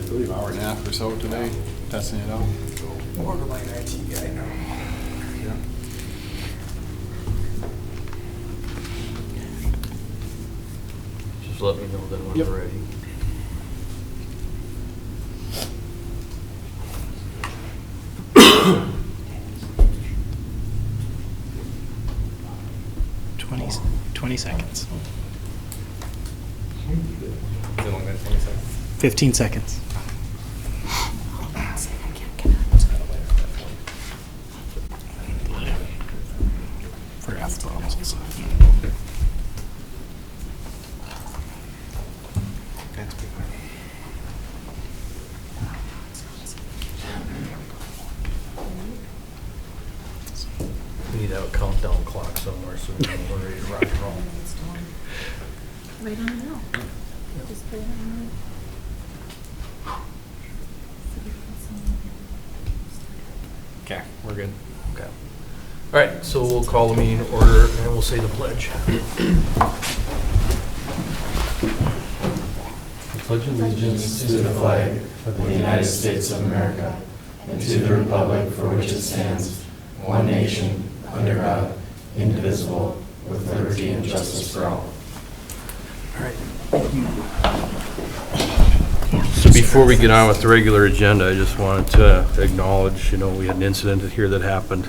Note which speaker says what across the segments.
Speaker 1: believe hour and a half or so today, testing it out.
Speaker 2: Borderline IT guy now.
Speaker 1: Yeah.
Speaker 3: Just let me know then when
Speaker 1: Yep.
Speaker 3: we're ready.
Speaker 4: Twenty seconds.
Speaker 2: Is it longer than 20 seconds?
Speaker 4: 15 seconds. For F bombs and stuff.
Speaker 2: That's pretty good.
Speaker 3: We need to have a countdown clock somewhere so we know we're ready to rock and roll.
Speaker 5: Right on the middle. Just put it on
Speaker 2: Okay, we're good.
Speaker 3: Okay. All right, so we'll call the meeting to order and we'll say the pledge.
Speaker 6: Pledge allegiance to the flag of the United States of America and to the republic for which it stands, one nation, under God, indivisible, with liberty and justice for all.
Speaker 3: All right. So before we get on with the regular agenda, I just wanted to acknowledge, we had an incident here that happened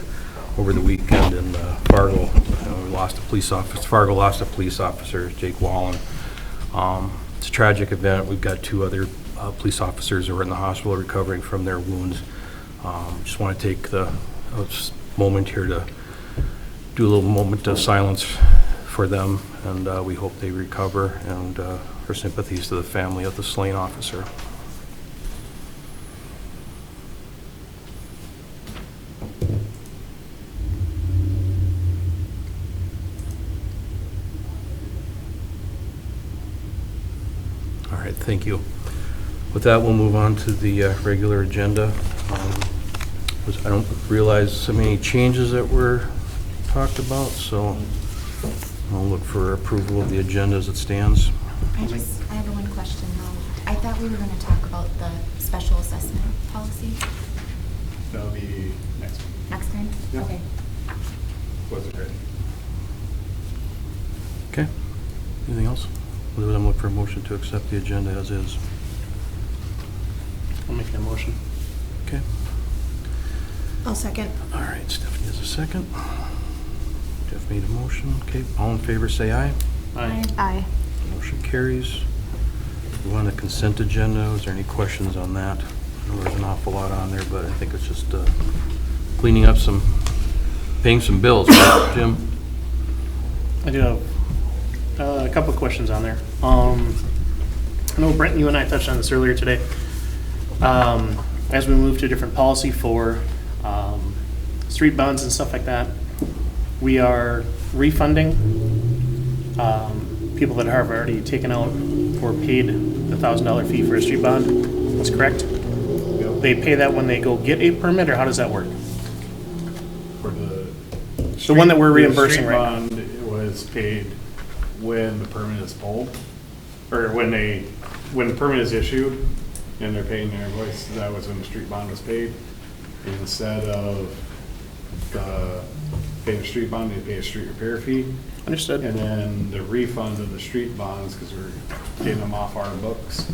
Speaker 3: over the weekend in Fargo. We lost a police officer. Fargo lost a police officer, Jake Wallen. It's a tragic event. We've got 2 other police officers who are in the hospital recovering from their wounds. Just want to take the moment here to do a little moment of silence for them, and we hope they recover, and our sympathies to the family of the slain officer. All right, thank you. With that, we'll move on to the regular agenda. I don't realize so many changes that were talked about, so I'll look for approval of the agenda as it stands.
Speaker 5: I have one question though. I thought we were going to talk about the special assessment policy
Speaker 1: That'll be next week.
Speaker 5: next time?
Speaker 1: Yeah.
Speaker 5: Okay.
Speaker 1: Wasn't ready.
Speaker 3: Okay. Anything else? Otherwise, I'm looking for a motion to accept the agenda as is.
Speaker 4: I'll make that motion.
Speaker 3: Okay.
Speaker 5: I'll second.
Speaker 3: All right, Stephanie has a second. Jeff made a motion. Okay, all in favor say aye.
Speaker 5: Aye.
Speaker 3: Motion carries. Move on to consent agenda. Is there any questions on that? I know there's an awful lot on there, but I think it's just cleaning up paying some bills, right, Jim?
Speaker 4: I do have a couple of questions on there. I know Brent, you and I touched on this earlier today. As we move to a different policy for street bonds and stuff like that, we are refunding people that have already taken out or paid the $1,000 fee for a street bond. That's correct?
Speaker 1: Yep.
Speaker 4: They pay that when they go get a permit, or how does that work?
Speaker 1: For the
Speaker 4: one that we're
Speaker 1: the
Speaker 4: reimbursing
Speaker 1: street
Speaker 4: right now.
Speaker 1: bond, it was paid when the permit is pulled, or when the permit is issued and they're paying their invoice. That was when the street bond was paid. Instead of paying a street bond, they pay a street repair fee.
Speaker 4: Understood.
Speaker 1: And then the refund of the street bonds, because we're getting them off our books,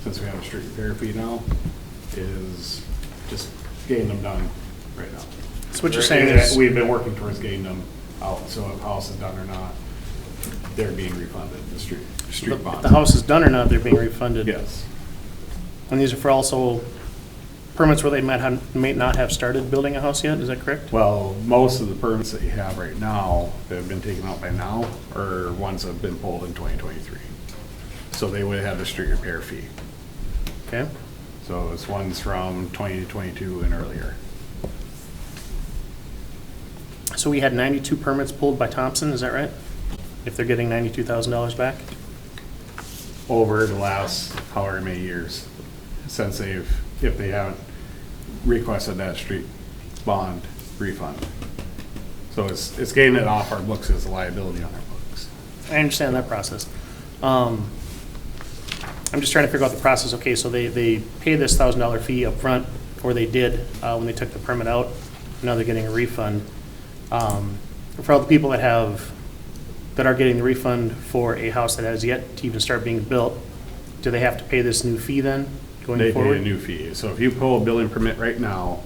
Speaker 1: since we have a street repair fee now, is just getting them done right now.
Speaker 4: So what you're saying is,
Speaker 1: We've been working towards getting them out, so if the house is done or not, they're being refunded, the street
Speaker 4: if
Speaker 1: bonds.
Speaker 4: the house is done or not, they're being refunded?
Speaker 1: Yes.
Speaker 4: And these are for also permits where they may not have started building a house yet, is that correct?
Speaker 1: Well, most of the permits that you have right now that have been taken out by now are ones that have been pulled in 2023. So they would have the street repair fee.
Speaker 4: Okay.
Speaker 1: So it's ones from 2022 and earlier.
Speaker 4: So we had 92 permits pulled by Thompson, is that right? If they're getting $92,000 back?
Speaker 1: Over the last however many years, since if they haven't requested that street bond refund. So it's getting it off our books as a liability on our books.
Speaker 4: I understand that process. I'm just trying to figure out the process. Okay, so they pay this $1,000 fee up front, or they did when they took the permit out. Now they're getting a refund. For all the people that are getting the refund for a house that has yet to even start being built, do they have to pay this new fee then going
Speaker 1: They
Speaker 4: forward?
Speaker 1: pay a new fee. So if you pull a building permit right now,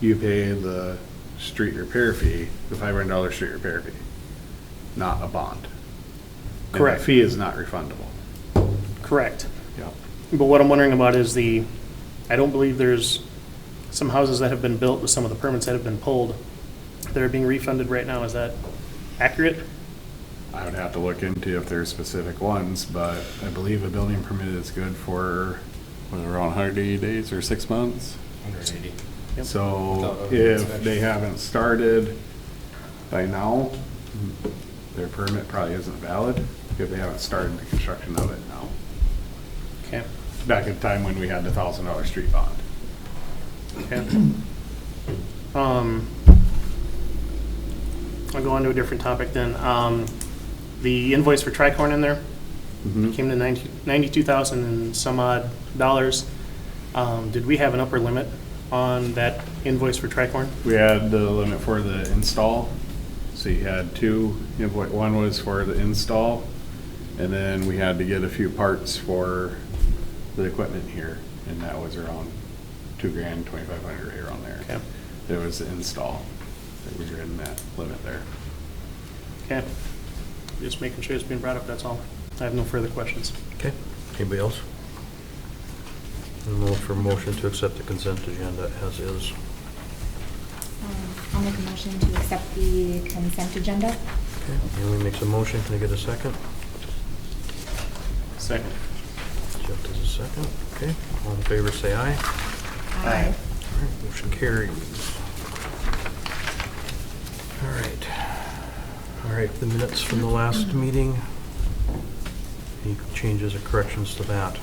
Speaker 1: you pay the street repair fee, the $500 street repair fee, not a bond. And
Speaker 4: Correct.
Speaker 1: that fee is not refundable.
Speaker 4: Correct.
Speaker 1: Yep.
Speaker 4: But what I'm wondering about is I don't believe there's some houses that have been built with some of the permits that have been pulled that are being refunded right now. Is that accurate?
Speaker 1: I would have to look into if there's specific ones, but I believe a building permit is good for, around 180 days or 6 months.
Speaker 2: 180.
Speaker 4: Yep.
Speaker 1: So
Speaker 2: Without
Speaker 1: if
Speaker 2: inspection.
Speaker 1: they haven't started by now, their permit probably isn't valid if they haven't started the construction of it now.
Speaker 4: Okay.
Speaker 1: Back at the time when we had the $1,000 street bond.
Speaker 4: Okay. I'll go on to a different topic then. The invoice for Tricorn in there came to 92,000 and some odd dollars. Did we have an upper limit on that invoice for Tricorn?
Speaker 1: We had the limit for the install. So you had two, one was for the install, and then we had to get a few parts for the equipment here, and that was around $2,000, $2,500 right around there.
Speaker 4: Okay.
Speaker 1: There was the install, that we were in that limit there.
Speaker 4: Okay. Just making sure it's being brought up, that's all. I have no further questions.
Speaker 3: Okay, anybody else? And we'll look for a motion to accept the consent agenda as is.
Speaker 5: I'll make a motion to accept the consent agenda.
Speaker 3: Okay, Amy makes a motion, can I get a second?
Speaker 4: Second.
Speaker 3: Jeff does a second, okay. All in favor, say aye.
Speaker 5: Aye.
Speaker 3: All right, motion carries. All right, the minutes from the last meeting. Any changes or corrections to that?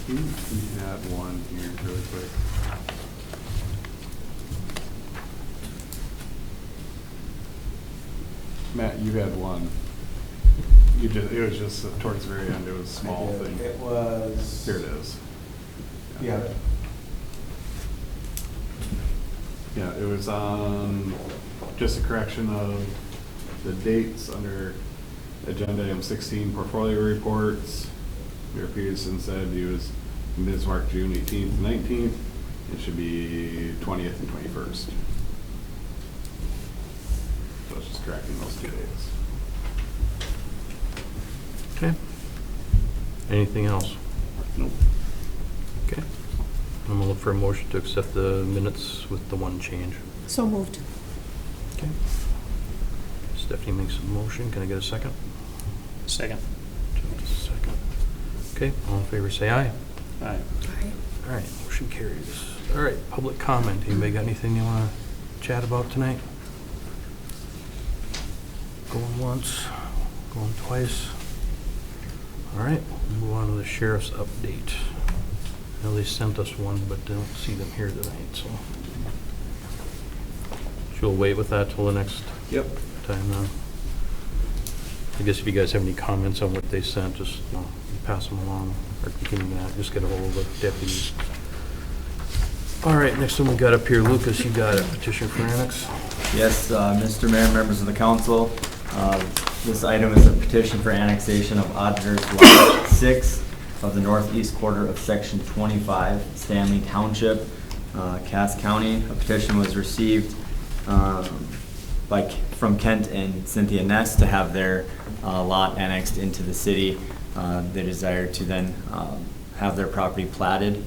Speaker 1: We had one here really quick. Matt, you had one. It was just towards the very end, it was a small thing.
Speaker 7: It was.
Speaker 1: Here it is.
Speaker 7: Yeah.
Speaker 1: Yeah, it was on just a correction of the dates under agenda item 16, portfolio reports. Mayor Peterson said he was in Bismarck June 18th, 19th. It should be 20th and 21st. So it's just correcting those 2 days.
Speaker 3: Okay. Anything else?
Speaker 1: Nope.
Speaker 3: Okay. I'm gonna look for a motion to accept the minutes with the one change.
Speaker 8: So moved.
Speaker 3: Okay. Stephanie makes a motion, can I get a second?
Speaker 4: Second.
Speaker 3: Jeff does a second. Okay, all in favor say aye.
Speaker 4: Aye.
Speaker 3: All right, motion carries. All right, public comment. Anybody got anything you want to chat about tonight? Going once, going twice. All right, move on to the sheriff's update. I know they sent us one, but don't see them here tonight, so. She'll wait with that till the next
Speaker 2: Yep.
Speaker 3: time now. I guess if you guys have any comments on what they sent, just pass them along, or continue that, just get a hold of the deputies. All right, next one we got up here, Lucas, you got a petition for annex?
Speaker 6: Yes, Mr. Mayor, members of the council, this item is a petition for annexation of Auditor's Lot 6 of the northeast quarter of Section 25, Stanley Township, Cass County. A petition was received from Kent and Cynthia Ness to have their lot annexed into the city. They desire to then have their property platted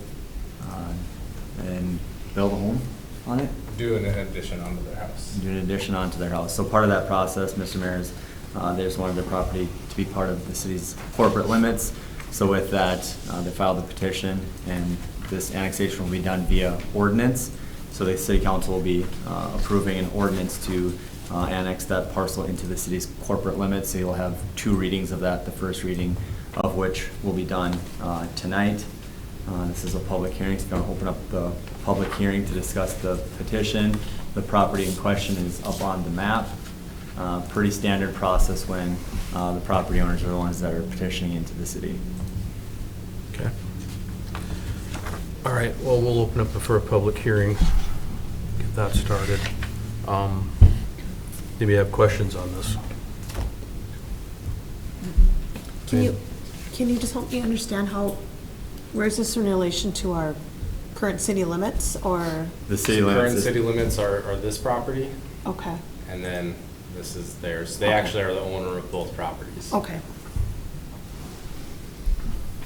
Speaker 6: and build a home on it.
Speaker 2: Do an addition onto their house.
Speaker 6: Do an addition onto their house. So part of that process, Mr. Mayor, is they just wanted their property to be part of the city's corporate limits. So with that, they filed the petition, and this annexation will be done via ordinance. So the city council will be approving an ordinance to annex that parcel into the city's corporate limits. So you'll have 2 readings of that, the first reading of which will be done tonight. This is a public hearing, so I'm going to open up the public hearing to discuss the petition. The property in question is up on the map.
Speaker 8: Pretty standard process when the property owners are the ones that are petitioning into the city.
Speaker 3: Okay. All right, well, we'll open up for a public hearing, get that started. Do we have questions on this?
Speaker 9: Can you just help me understand where is this in relation to our current city limits, or?
Speaker 8: The city
Speaker 2: Current
Speaker 8: limits.
Speaker 2: city limits are this property,
Speaker 9: Okay,
Speaker 2: and then this is theirs. They
Speaker 9: Okay.
Speaker 2: actually are the owner of both properties.
Speaker 9: okay,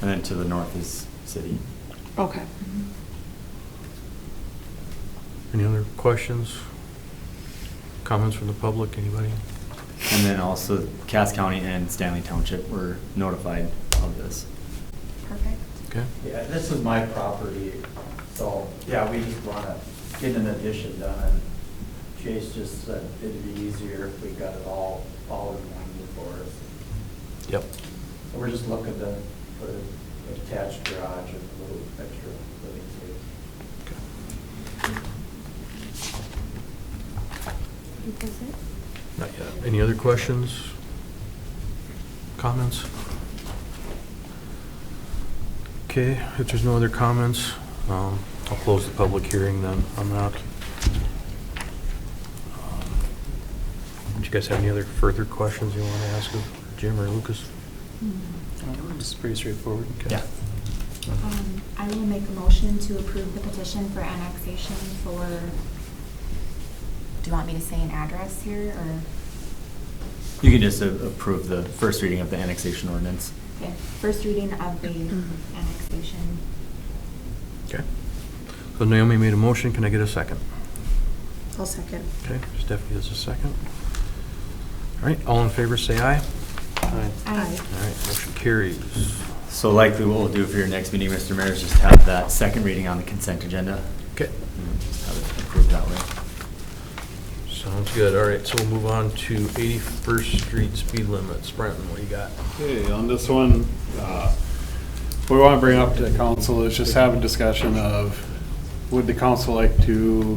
Speaker 8: And then to the north is city.
Speaker 9: okay.
Speaker 3: Any other questions? Comments from the public, anybody?
Speaker 8: And then also Cass County and Stanley Township were notified of this.
Speaker 5: Perfect.
Speaker 3: Okay.
Speaker 10: Yeah, this is my property, so, yeah, we just want to get an addition done. Chase just said it'd be easier if we got it all in one before us.
Speaker 3: Yep.
Speaker 10: So we're just looking to put an attached garage and a little extra living space.
Speaker 3: Not yet. Any other questions? Comments? Okay, if there's no other comments, I'll close the public hearing then on that. Do you guys have any other further questions you want to ask of Jim or Lucas?
Speaker 4: It's pretty straightforward.
Speaker 3: Okay.
Speaker 8: Yeah.
Speaker 5: I will make a motion to approve the petition for annexation for, do you want me to say an address here, or?
Speaker 8: You can just approve the first reading of the annexation ordinance.
Speaker 5: Okay, first reading of the annexation.
Speaker 3: Okay. So Naomi made a motion. Can I get a second?
Speaker 9: I'll second.
Speaker 3: Okay, Stephanie does a second. All right, all in favor say aye.
Speaker 4: Aye.
Speaker 5: Aye.
Speaker 3: All right, motion carries.
Speaker 8: So likely what we'll do for your next meeting, Mr. Mayor, is just have that second reading on the consent agenda.
Speaker 3: Okay.
Speaker 8: And just have it approved that way.
Speaker 3: Sounds good. All right, so we'll move on to 81st Street speed limits. Brenton, what do you got?
Speaker 1: Okay, on this one, what we want to bring up to the council is just have a discussion of, would the council like to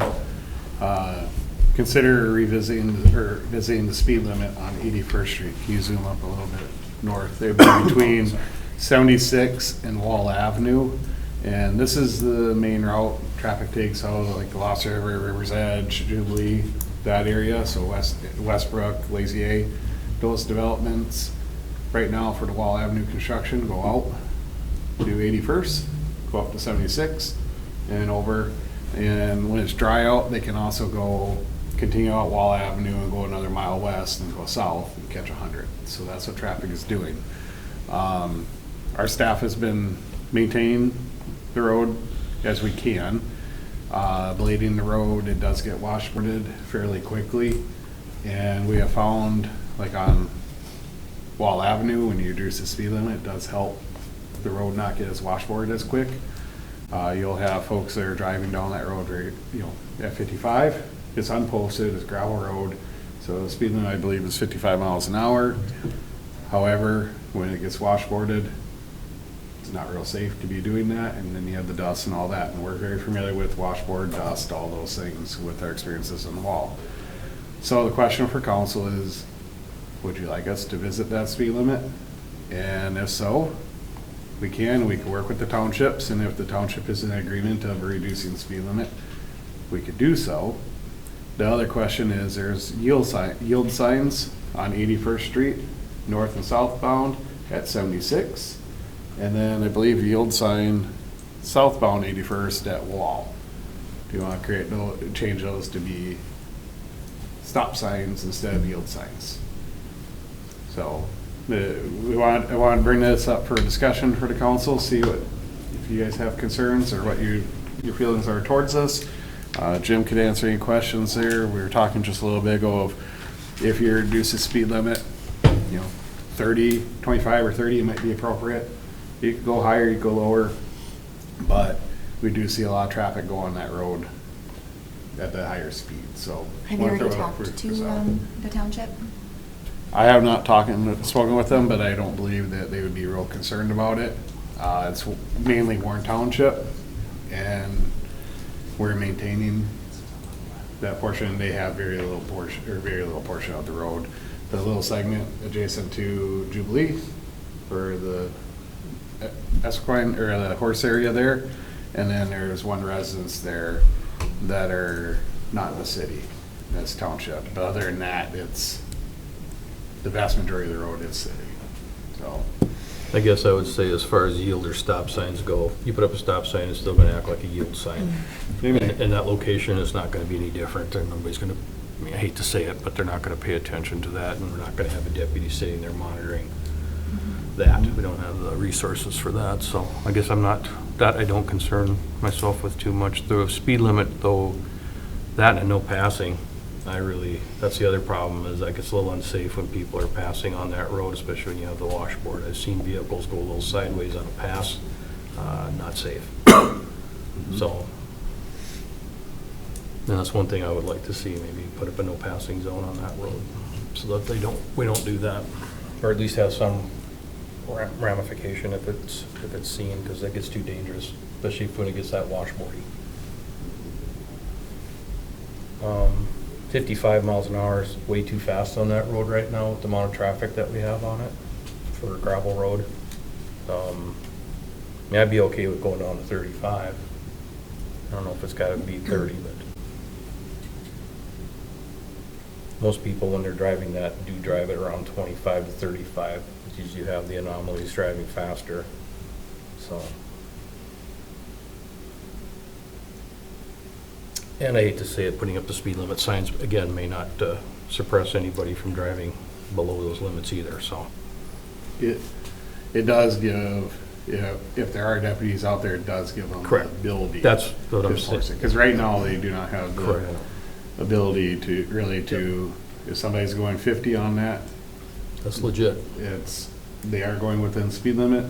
Speaker 1: consider revisiting or visiting the speed limit on 81st Street? Can you zoom up a little bit north? They've been between 76 and Wall Avenue, and this is the main route traffic takes out, like the Lost River, River's Edge, Jubilee, that area, so Westbrook, Lazier, those developments right now for the Wall Avenue construction go out to 81st, go up to 76 and over, and when it's dry out, they can also continue out Wall Avenue and go another mile west and go south and catch 100. So that's what traffic is doing. Our staff has been maintaining the road as we can. Blading the road, it does get washboarded fairly quickly, and we have found, like on Wall Avenue, when you reduce the speed limit, it does help the road not get as washboarded as quick. You'll have folks that are driving down that road very, at 55. It's unposted, it's gravel road, so the speed limit, I believe, is 55 miles an hour. However, when it gets washboarded, it's not real safe to be doing that, and then you have the dust and all that, and we're very familiar with washboard, dust, all those things with our experiences on the wall. So the question for council is, would you like us to visit that speed limit? And if so, we can work with the townships, and if the township is in agreement of reducing the speed limit, we could do so. The other question is, there's yield signs on 81st Street, north and southbound at 76. And then I believe yield sign southbound 81st at Wall. Do you want to change those to be stop signs instead of yield signs? So I want to bring this up for a discussion for the council, see if you guys have concerns or what your feelings are towards this. Jim could answer any questions there. We were talking just a little bit ago of if you reduce the speed limit, 30, 25 or 30 might be appropriate. You could go higher, you could go lower, but we do see a lot of traffic go on that road at the higher speed, so.
Speaker 5: Have you already talked to the township?
Speaker 1: I have not spoken with them, but I don't believe that they would be real concerned about it. It's mainly Warren Township, and we're maintaining that portion, they have very little portion of the road. The little segment adjacent to Jubilee, or the equine, or the horse area there, and then there's one residence there that are not in the city, that's township. But other than that, it's, the vast majority of the road is city, so.
Speaker 3: I guess I would say as far as yield or stop signs go, you put up a stop sign, it's still gonna act like a yield sign. And that location is not gonna be any different, and nobody's gonna, I mean, I hate to say it, but they're not gonna pay attention to that, and we're not gonna have a deputy sitting there monitoring that. We don't have the resources for that, so I guess I don't concern myself with too much. The speed limit, though, that and no passing, that's the other problem, is like it's a little unsafe when people are passing on that road, especially when you have the washboard. I've seen vehicles go a little sideways on a pass, not safe. So, and that's one thing I would like to see, maybe put up a no passing zone on that road, so that we don't do that. Or at least have some ramification if it's seen, because that gets too dangerous, especially when it gets that washboardy. 55 miles an hour is way too fast on that road right now with the amount of traffic that we have on it for a gravel road. I mean, I'd be okay with going down to 35. I don't know if it's gotta be 30, but most people, when they're driving that, do drive it around 25 to 35. Because you have the anomalies driving faster, so. And I hate to say it, putting up the speed limit signs, again, may not suppress anybody from driving below those limits either, so.
Speaker 1: It does give, if there are deputies out there, it does give them the
Speaker 3: Correct.
Speaker 1: ability.
Speaker 3: That's what I'm saying.
Speaker 1: Because right now, they do not have the
Speaker 3: Correct.
Speaker 1: ability to, really if somebody's going 50 on that,
Speaker 3: That's legit.
Speaker 1: they are going within speed limit.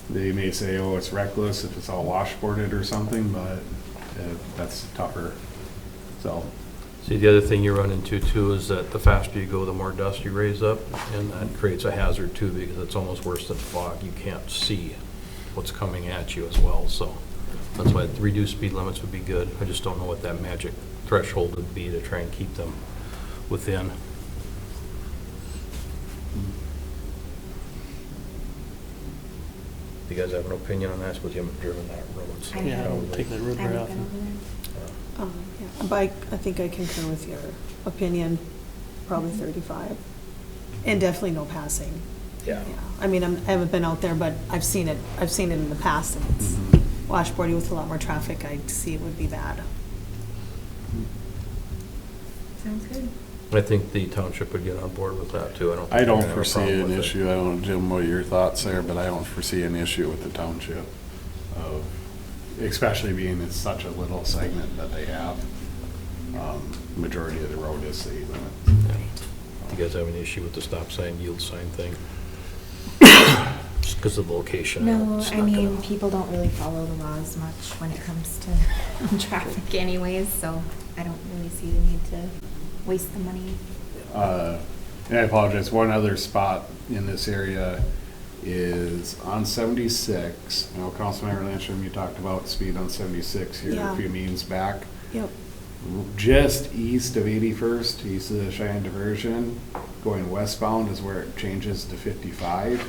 Speaker 1: They may say, oh, it's reckless if it's all washboarded or something, but that's tougher, so.
Speaker 3: See, the other thing you run into too is that the faster you go, the more dust you raise up, and that creates a hazard too, because it's almost worse than fog. You can't see what's coming at you as well, so that's why reduced speed limits would be good. I just don't know what that magic threshold would be to try and keep them within. Do you guys have an opinion on that? I suppose you haven't driven that road, so.
Speaker 5: I
Speaker 4: Yeah, I don't take that road
Speaker 5: I
Speaker 4: very
Speaker 5: haven't been
Speaker 4: often.
Speaker 5: over there.
Speaker 9: Yeah, but I think I concur with your opinion, probably 35. And definitely no passing.
Speaker 3: Yeah.
Speaker 9: I mean, I haven't been out there, but I've seen it in the past, and it's washboardy with a lot more traffic. I see it would be bad.
Speaker 5: Sounds good.
Speaker 3: I think the township would get on board with that too.
Speaker 1: I don't
Speaker 3: think they're gonna have a
Speaker 1: foresee
Speaker 3: problem
Speaker 1: an
Speaker 3: with it.
Speaker 1: issue. I don't, Jim, what are your thoughts there, but I don't foresee an issue with the township of, especially being it's such a little segment that they have. Majority of the road is city limits.
Speaker 3: Do you guys have an issue with the stop sign, yield sign thing? Just because of the location.
Speaker 5: No,
Speaker 3: it's
Speaker 5: I
Speaker 3: not
Speaker 5: mean,
Speaker 3: gonna-
Speaker 5: people don't really follow the laws much when it comes to traffic anyways, so I don't really see the need to waste the money.
Speaker 1: And I apologize, one other spot in this area is on 76. I know Councilmember Landstrom, you talked about speed on 76 here
Speaker 9: Yeah.
Speaker 1: a few meetings back.
Speaker 9: Yep.
Speaker 1: Just east of 81st, east of the Cheyenne diversion, going westbound is where it changes to 55.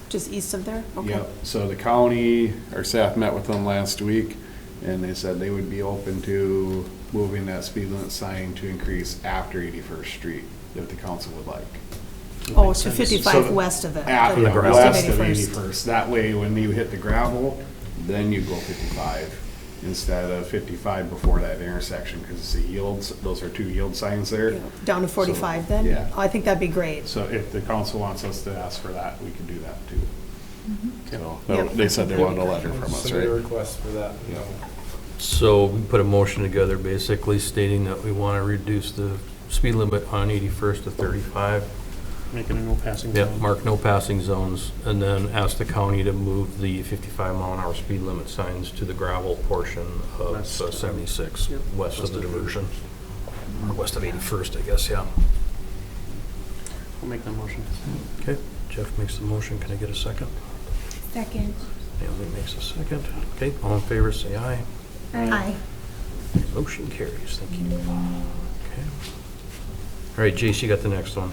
Speaker 9: Just east of there? Okay.
Speaker 1: Yep, so the county, our staff met with them last week, and they said they would be open to moving that speed limit sign to increase after 81st Street, if the council would like.
Speaker 9: Oh,
Speaker 4: Makes
Speaker 9: to
Speaker 4: sense.
Speaker 9: 55
Speaker 1: So
Speaker 9: west of it.
Speaker 1: After,
Speaker 3: the gravel.
Speaker 1: west of 81st. That way, when you hit the gravel, then you go 55 instead of 55 before that intersection, because it's the yields, those are two yield signs there.
Speaker 9: Yeah. Down to 45 then?
Speaker 1: yeah.
Speaker 9: Oh, I think that'd be great.
Speaker 1: So if the council wants us to ask for that, we can do that too. So,
Speaker 9: Yep.
Speaker 1: they said they wanted a letter from us,
Speaker 2: Submit a
Speaker 1: right?
Speaker 2: request for that, you know.
Speaker 3: So we put a motion together basically stating that we want to reduce the speed limit on 81st to 35.
Speaker 4: Making a no passing
Speaker 3: Yep,
Speaker 4: zone.
Speaker 3: mark no passing zones, and then ask the county to move the 55-mile-an-hour speed limit signs to the gravel portion of
Speaker 4: West.
Speaker 3: 76,
Speaker 4: Yep.
Speaker 3: west of the diversion. Or west of 81st, I guess, yeah.
Speaker 4: I'll make that motion.
Speaker 3: Okay, Jeff makes the motion. Can I get a second?
Speaker 5: Second.
Speaker 3: Naomi makes a second. Okay, all in favor, say aye.
Speaker 5: Aye.
Speaker 3: Motion carries. Thank you. Okay. All right, Jace, you got the next one.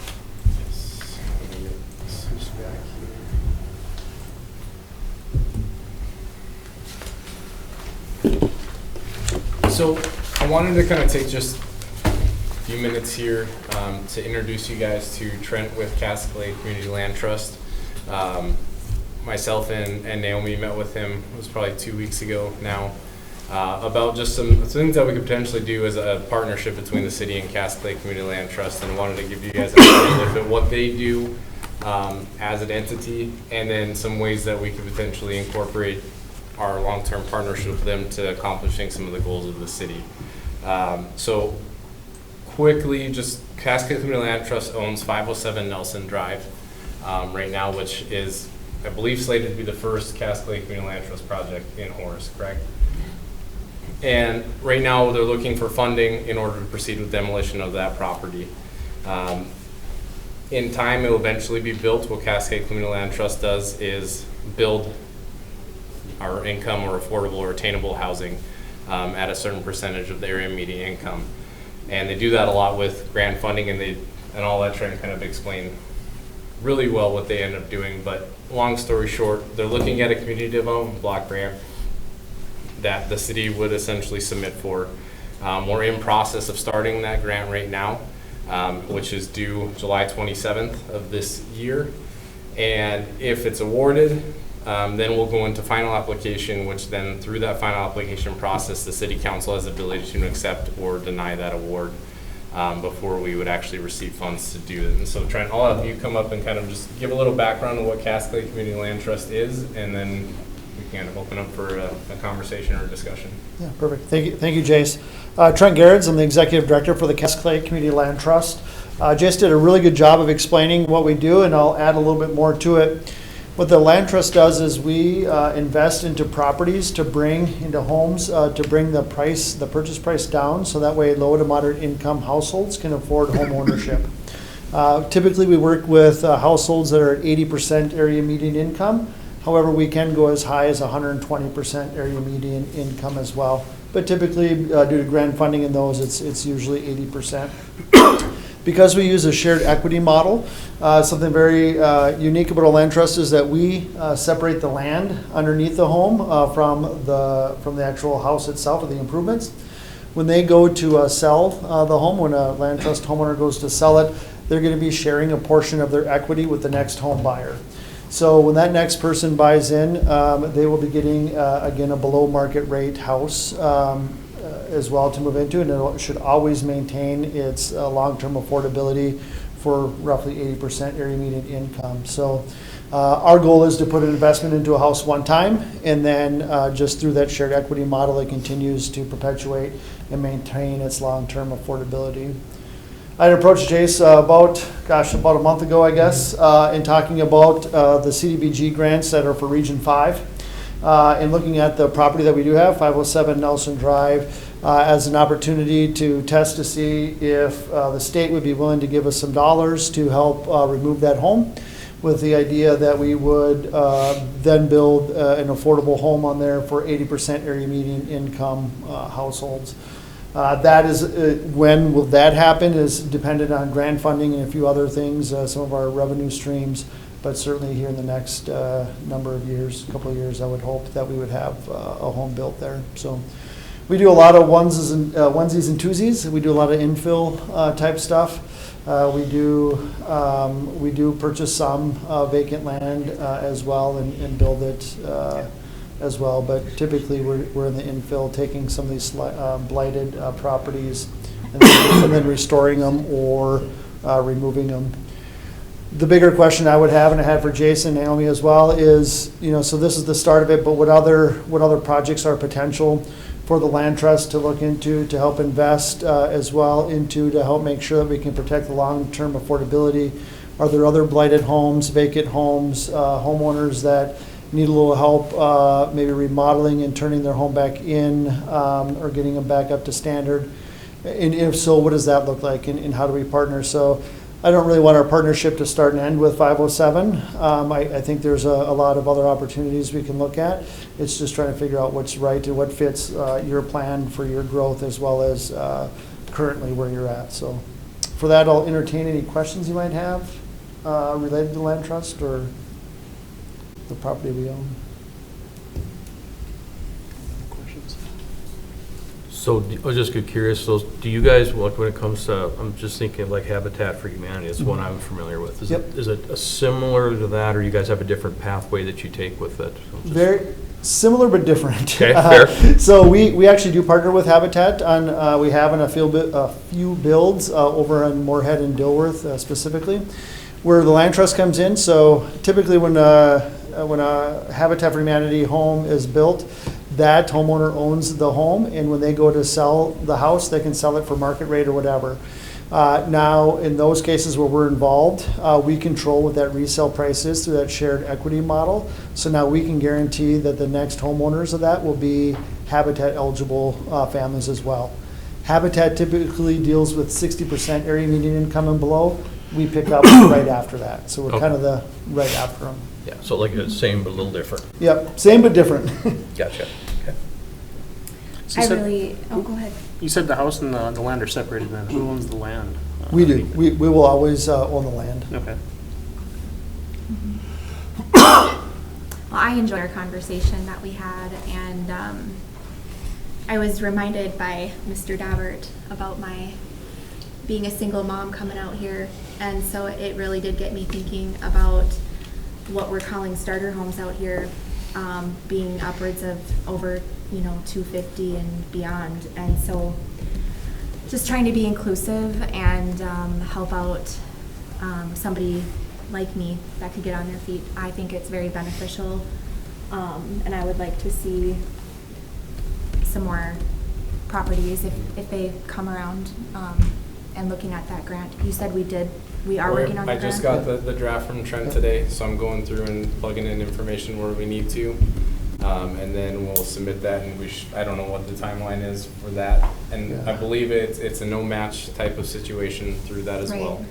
Speaker 2: Switch back here. So I wanted to kind of take just a few minutes here to introduce you guys to Trent with Cascade Community Land Trust. Myself and Naomi met with him, it was probably 2 weeks ago now, about just some things that we could potentially do as a partnership between the city and Cascade Community Land Trust, and wanted to give you guys an idea of what they do as an entity, and then some ways that we could potentially incorporate our long-term partnership with them to accomplishing some of the goals of the city. So quickly, just Cascade Community Land Trust owns 507 Nelson Drive right now, which is, I believe, slated to be the first Cascade Community Land Trust project in Horace, correct? And right now, they're looking for funding in order to proceed with demolition of that property. In time, it will eventually be built. What Cascade Community Land Trust does is build our income or affordable or attainable housing at a certain percentage of the area median income. And they do that a lot with grant funding, and all that trying to kind of explain really well what they end up doing. But long story short, they're looking at a community development block grant that the city would essentially submit for. We're in process of starting that grant right now, which is due July 27th of this year. And if it's awarded, then we'll go into final application, which then through that final application process, the city council has the ability to accept or deny that award before we would actually receive funds to do it. And so Trent, I'll have you come up and kind of just give a little background on what Cascade Community Land Trust is, and then we can kind of open up for a conversation or discussion.
Speaker 11: Yeah, perfect. Thank you, Jace. Trent Garretts, I'm the executive director for the Cascade Community Land Trust. Jace did a really good job of explaining what we do, and I'll add a little bit more to it. What the land trust does is we invest into properties to bring into homes to bring the purchase price down, so that way low to moderate income households can afford home ownership. Typically, we work with households that are at 80% area median income. However, we can go as high as 120% area median income as well. But typically, due to grant funding in those, it's usually 80%. Because we use a shared equity model, something very unique about a land trust is that we separate the land underneath the home from the actual house itself or the improvements. When they go to sell the home, when a land trust homeowner goes to sell it, they're going to be sharing a portion of their equity with the next home buyer. So when that next person buys in, they will be getting, again, a below market rate house as well to move into, and it should always maintain its long-term affordability for roughly 80% area median income. So our goal is to put an investment into a house one time, and then just through that shared equity model, it continues to perpetuate and maintain its long-term affordability. I had approached Jace about a month ago, I guess, in talking about the CDBG grants that are for Region 5. And looking at the property that we do have, 507 Nelson Drive, as an opportunity to test to see if the state would be willing to give us some dollars to help remove that home, with the idea that we would then build an affordable home on there for 80% area median income households. That is, when will that happen is dependent on grant funding and a few other things, some of our revenue streams. But certainly here in the next number of years, couple of years, I would hope that we would have a home built there. So we do a lot of onesies and twosies. We do a lot of infill type stuff. We do purchase some vacant land as well and build it as well. But typically we're in the infill, taking some of these blighted properties and then restoring them or removing them. The bigger question I would have, and I had for Jason and Naomi as well, is, so this is the start of it, but what other projects are potential for the land trust to look into, to help invest as well into, to help make sure that we can protect the long-term affordability? Are there other blighted homes, vacant homes, homeowners that need a little help, maybe remodeling and turning their home back in, or getting them back up to standard? And if so, what does that look like, and how do we partner? So I don't really want our partnership to start and end with 507. I think there's a lot of other opportunities we can look at. It's just trying to figure out what's right and what fits your plan for your growth as well as currently where you're at. So for that, I'll entertain any questions you might have related to land trust or the property we own.
Speaker 3: So I was just get curious, so do you guys, like when it comes to, I'm just thinking like Habitat for Humanity, it's one I'm familiar with. Is
Speaker 11: Yep.
Speaker 3: is it similar to that, or you guys have a different pathway that you take with it? So just-
Speaker 11: Very similar but different.
Speaker 3: Okay, fair.
Speaker 11: So we actually do partner with Habitat on, we have in a few builds over on Moorhead and Dilworth specifically, where the land trust comes in. So typically when a Habitat for Humanity home is built, that homeowner owns the home, and when they go to sell the house, they can sell it for market rate or whatever. Now, in those cases where we're involved, we control what that resale price is through that shared equity model. So now we can guarantee that the next homeowners of that will be Habitat eligible families as well. Habitat typically deals with 60% area median income and below. We pick up right after that. So we're
Speaker 3: Okay.
Speaker 11: kind of the right after them.
Speaker 3: Yeah, so like it's same but a little different.
Speaker 11: Yep, same but different.
Speaker 3: Gotcha. Okay.
Speaker 4: So you
Speaker 5: I
Speaker 4: said-
Speaker 5: really, oh, go ahead.
Speaker 4: You said the house and the land are separated then. Who owns the land?
Speaker 11: We do. We will always own the land.
Speaker 4: Okay.
Speaker 5: Well, I enjoyed our conversation that we had, and I was reminded by Mr. Dabbert about my being a single mom coming out here, and so it really did get me thinking about what we're calling starter homes out here, being upwards of over, $250 and beyond, and so just trying to be inclusive and help out somebody like me that could get on their feet. I think it's very beneficial, and I would like to see some more properties if they come around and looking at that grant. You said we are working on the
Speaker 2: I
Speaker 5: grant?
Speaker 2: just got the draft from Trent today, so I'm going through and plugging in information where we need to. And then we'll submit that, and I don't know what the timeline is for that. And
Speaker 11: Yeah.
Speaker 2: I believe it's a no-match type of situation through that as well.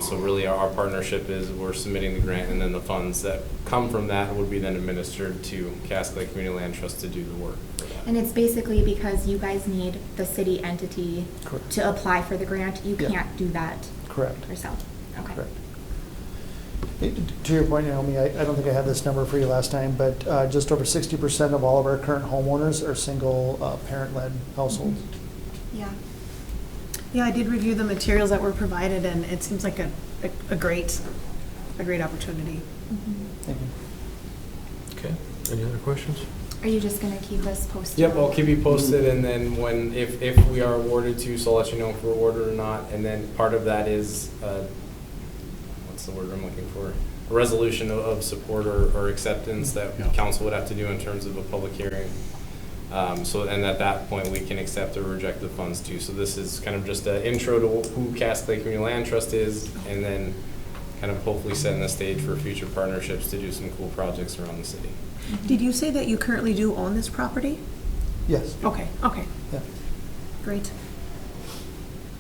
Speaker 2: So really our partnership is we're submitting the grant, and then the funds that come from that would be then administered to Cass Lake Community Land Trust to do the work for that.
Speaker 5: And it's basically because you guys need the city entity
Speaker 11: Correct.
Speaker 5: to apply for the grant. You
Speaker 11: Yeah.
Speaker 5: can't do that
Speaker 11: Correct.
Speaker 5: yourself. Okay.
Speaker 11: Correct. To your point, Naomi, I don't think I had this number for you last time, but just over 60% of all of our current homeowners are single parent-led households.
Speaker 5: Yeah.
Speaker 9: Yeah, I did review the materials that were provided, and it seems like a great opportunity.
Speaker 11: Thank you.
Speaker 3: Okay, any other questions?
Speaker 5: Are you just gonna keep us posted?
Speaker 2: Yep, I'll keep you posted, and then if we are awarded to, so I'll let you know if we're awarded or not. And then part of that is, what's the word I'm looking for? A resolution of support or acceptance that
Speaker 1: Yeah.
Speaker 2: council would have to do in terms of a public hearing. And at that point, we can accept or reject the funds too. So this is kind of just an intro to who Cass Lake Community Land Trust is, and then kind of hopefully setting the stage for future partnerships to do some cool projects around the city.
Speaker 9: Did you say that you currently do own this property?
Speaker 11: Yes.
Speaker 9: Okay,
Speaker 11: Yeah.
Speaker 9: great.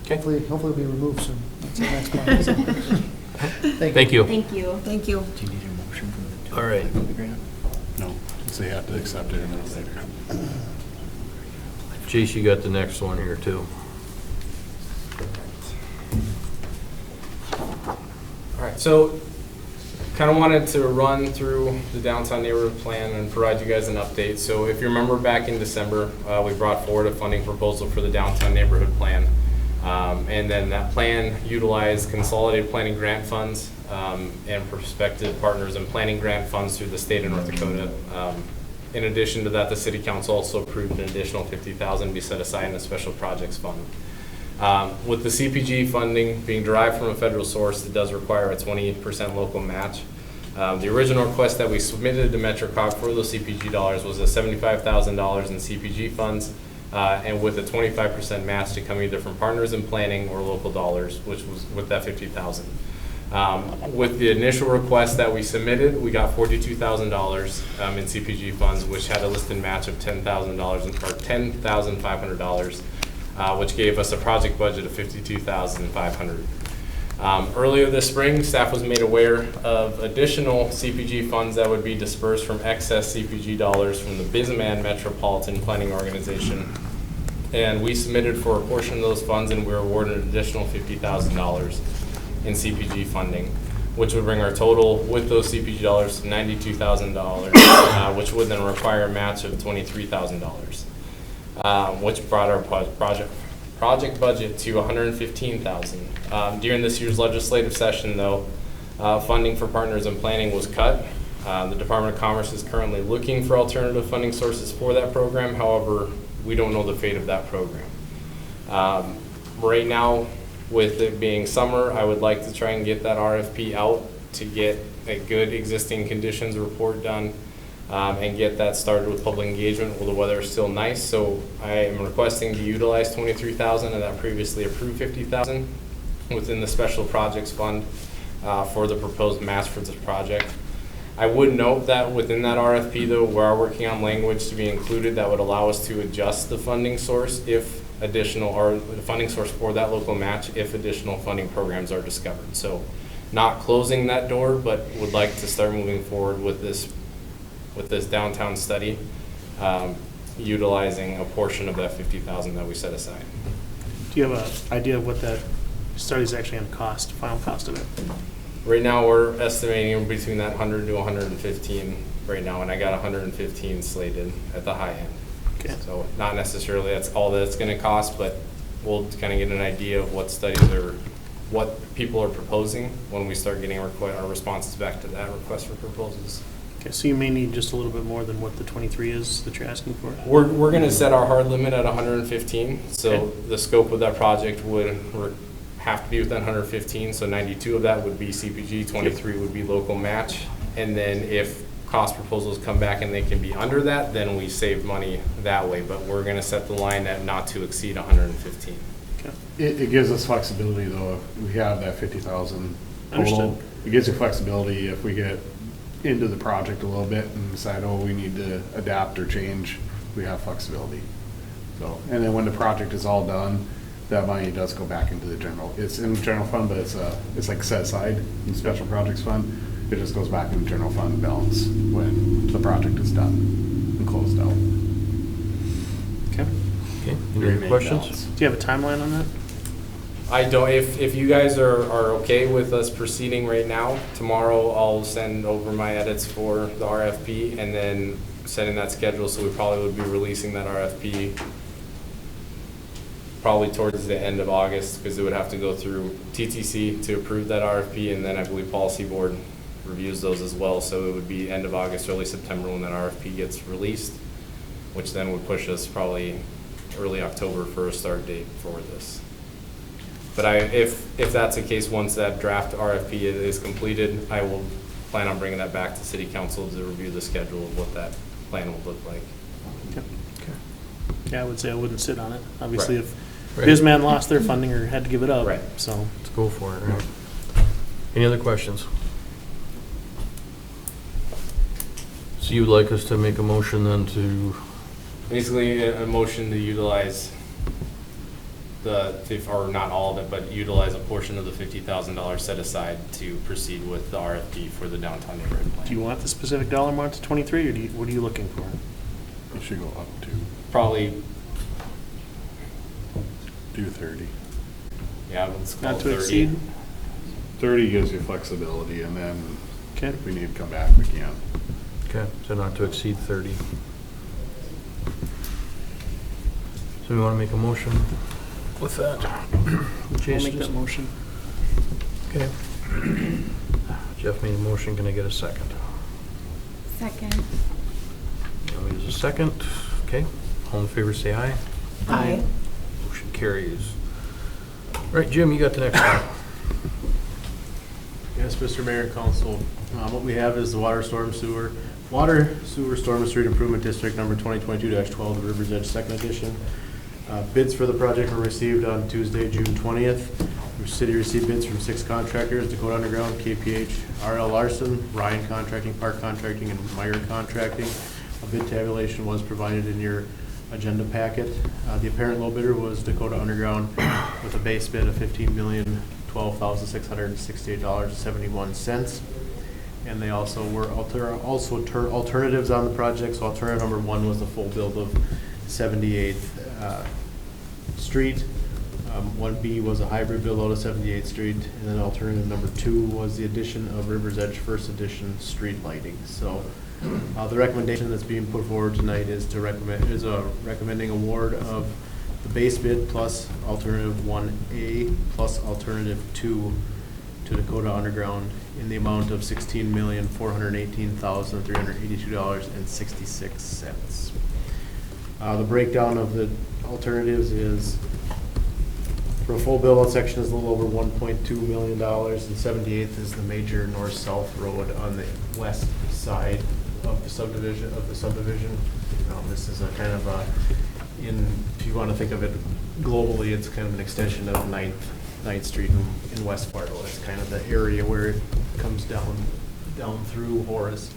Speaker 11: Hopefully it'll be removed soon. That's the next plan. So,
Speaker 3: Thank you.
Speaker 5: Thank you.
Speaker 9: Thank you.
Speaker 8: Do you need a motion from the?
Speaker 3: All right.
Speaker 8: From the grant?
Speaker 1: No, so you have to accept it and then later.
Speaker 3: Chase, you got the next one here too.
Speaker 2: All right, so kind of wanted to run through the downtown neighborhood plan and provide you guys an update. So if you remember back in December, we brought forward a funding proposal for the downtown neighborhood plan. And then that plan utilized consolidated planning grant funds and prospective partners and planning grant funds through the state of North Dakota. In addition to that, the city council also approved an additional $50,000 to be set aside in a special projects fund. With the CPG funding being derived from a federal source, it does require a 20% local match. The original request that we submitted to MetroCog for those CPG dollars was a $75,000 in CPG funds, and with a 25% match to come either from partners in planning or local dollars, which was with that $50,000. With the initial request that we submitted, we got $42,000 in CPG funds, which had a listed match of $10,000 or $10,500, which gave us a project budget of $52,500. Earlier this spring, staff was made aware of additional CPG funds that would be dispersed from excess CPG dollars from the Bismarck Metropolitan Planning Organization. And we submitted for a portion of those funds, and we were awarded an additional $50,000 in CPG funding, which would bring our total with those CPG dollars to $92,000, which would then require a match of $23,000, which brought our project budget to $115,000. During this year's legislative session, though, funding for partners in planning was cut. The Department of Commerce is currently looking for alternative funding sources for that program. However, we don't know the fate of that program. Right now, with it being summer, I would like to try and get that RFP out to get a good existing conditions report done and get that started with public engagement while the weather is still nice. So I am requesting to utilize $23,000 of that previously approved $50,000 within the special projects fund for the proposed match for this project. I would note that within that RFP, though, we are working on language to be included that would allow us to adjust the funding source if additional, or the funding source for that local match if additional funding programs are discovered. So not closing that door, but would like to start moving forward with this downtown study, utilizing a portion of that $50,000 that we set aside.
Speaker 4: Do you have an idea of what that study is actually going to cost, final cost of it?
Speaker 2: Right now, we're estimating between that 100 to 115 right now, and I got 115 slated at the high end.
Speaker 4: Okay.
Speaker 2: So not necessarily that's all that it's going to cost, but we'll kind of get an idea of what studies are, what people are proposing when we start getting our responses back to that request for proposals.
Speaker 4: Okay, so you may need just a little bit more than what the 23 is that you're asking for?
Speaker 2: We're going to set our hard limit at 115, so
Speaker 4: Okay.
Speaker 2: the scope of that project would have to be within 115, so 92 of that would be CPG, 23 would be local match, and then if cost proposals come back and they can be under that, then we save money that way, but we're going to set the line at not to exceed 115.
Speaker 4: Okay.
Speaker 1: It gives us flexibility, though, if we have that 50,000 total.
Speaker 4: Understood.
Speaker 1: It gives you flexibility if we get into the project a little bit and decide, oh, we need to adapt or change, we have flexibility. So, and then when the project is all done, that money does go back into the general, it's in the general fund, but it's like set aside in special projects fund. It just goes back in the general fund balance when the project is done and closed out.
Speaker 4: Okay.
Speaker 3: Okay, any
Speaker 1: Remain
Speaker 3: other questions?
Speaker 1: balance.
Speaker 4: Do you have a timeline on that?
Speaker 2: I don't, if you guys are okay with us proceeding right now, tomorrow I'll send over my edits for the RFP and then setting that schedule, so we probably would be releasing that RFP probably towards the end of August, because it would have to go through TTC to approve that RFP, and then I believe Policy Board reviews those as well, so it would be end of August, early September when that RFP gets released, which then would push us probably early October for a start date for this. But if that's the case, once that draft RFP is completed, I will plan on bringing that back to City Council to review the schedule of what that plan would look like.
Speaker 4: Okay. Yeah, I would say I wouldn't sit on it. Obviously,
Speaker 2: Right.
Speaker 4: if
Speaker 3: Right.
Speaker 4: Bisman lost their funding or had to give it up.
Speaker 2: Right.
Speaker 4: So,
Speaker 3: Let's go for it, right? Any other questions? So you would like us to make a motion then to,
Speaker 2: Basically, a motion to utilize or not all of it, but utilize a portion of the $50,000 set aside to proceed with the RFP for the downtown neighborhood plan.
Speaker 4: do you want the specific dollar amount to 23, or what are you looking for?
Speaker 1: It should go up to
Speaker 2: Probably,
Speaker 1: 230.
Speaker 2: yeah, let's call
Speaker 4: Not
Speaker 2: it
Speaker 4: to
Speaker 2: 30.
Speaker 4: exceed?
Speaker 1: 30 gives you flexibility, and then
Speaker 4: Okay.
Speaker 1: if we need to come back, we can.
Speaker 3: okay, so not to exceed 30. So we want to make a motion with that?
Speaker 4: I'll
Speaker 3: Jason,
Speaker 4: make that motion.
Speaker 3: okay. Jeff made a motion, can I get a second?
Speaker 5: Second.
Speaker 3: Ellie is a second, okay. All in favor, say aye.
Speaker 9: Aye.
Speaker 3: Motion carries. Right, Jim, you got the next one.
Speaker 12: Yes, Mr. Mayor and Council, what we have is the Water Sewer Storm and Street Improvement District number 2022-12, the Rivers Edge Second Edition. Bids for the project were received on Tuesday, June 20th. The city received bids from 6 contractors: Dakota Underground, KPH, RL Larson, Ryan Contracting, Park Contracting, and Meyer Contracting. A bid tabulation was provided in your agenda packet. The apparent low bidder was Dakota Underground with a base bid of $15,250,000. $12,668.71. And they also were alternatives on the project. So alternative number 1 was the full build of 78th Street. 1B was a hybrid build out of 78th Street, and then alternative number 2 was the addition of River's Edge First Edition street lighting. So the recommendation that's being put forward tonight is recommending award of the base bid plus alternative 1A plus alternative 2 to Dakota Underground in the amount of $16,418,382.66. The breakdown of the alternatives is, for a full build-out section is a little over $1.2 million, and 78th is the major north-south road on the west side of the subdivision. This is a kind of a, if you want to think of it globally, it's kind of an extension of 9th Street in West Fargo. It's kind of the area where it comes down through Horace.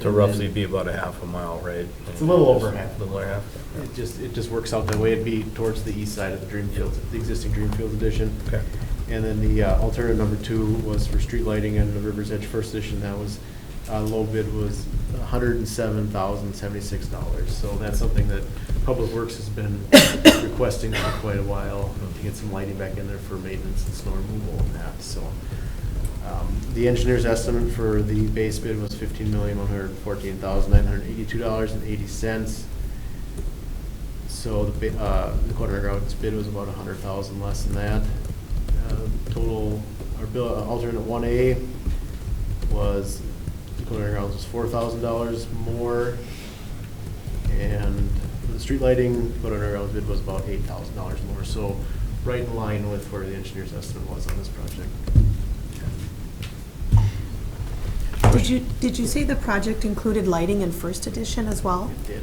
Speaker 3: To roughly be about a half a mile, right?
Speaker 12: It's a little over half.
Speaker 3: A little over half.
Speaker 12: It just works out that way. It'd be towards the east side of the Dreamfields, the existing Dreamfields addition.
Speaker 3: Okay.
Speaker 12: And then the alternative number 2 was for street lighting and the River's Edge First Edition. That was, low bid was $107,076. So that's something that Public Works has been requesting for quite a while, to get some lighting back in there for maintenance and snow removal and that. So the engineer's estimate for the base bid was $15,114,982.80. So the Dakota Underground's bid was about $100,000 less than that. Total, our bill, alternate 1A was, Dakota Underground's was $4,000 more. And for the street lighting, Dakota Underground's bid was about $8,000 more. So right in line with where the engineer's estimate was on this project.
Speaker 9: Did you say the project included lighting in First Edition as well?
Speaker 12: It did.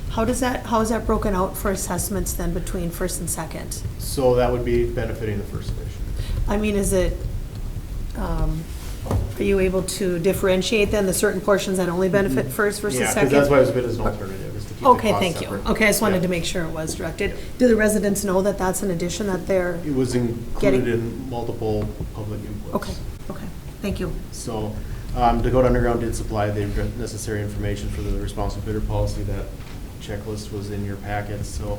Speaker 9: How is that broken out for assessments then between first and second?
Speaker 12: So that would be benefiting the First Edition.
Speaker 9: I mean, is it, are you able to differentiate then the certain portions that only benefit first versus
Speaker 12: Yeah,
Speaker 9: second?
Speaker 12: because that's why it was bid as an alternative, is to keep the
Speaker 9: Okay,
Speaker 12: cost
Speaker 9: thank you.
Speaker 12: separate.
Speaker 9: Okay, I just wanted to
Speaker 12: Yeah.
Speaker 9: make sure it was directed. Do the residents know that that's an addition that they're?
Speaker 12: It was included
Speaker 9: Getting-
Speaker 12: in multiple public inputs.
Speaker 9: Okay, thank you.
Speaker 12: So Dakota Underground did supply the necessary information for the responsible bidder policy. That checklist was in your packets. So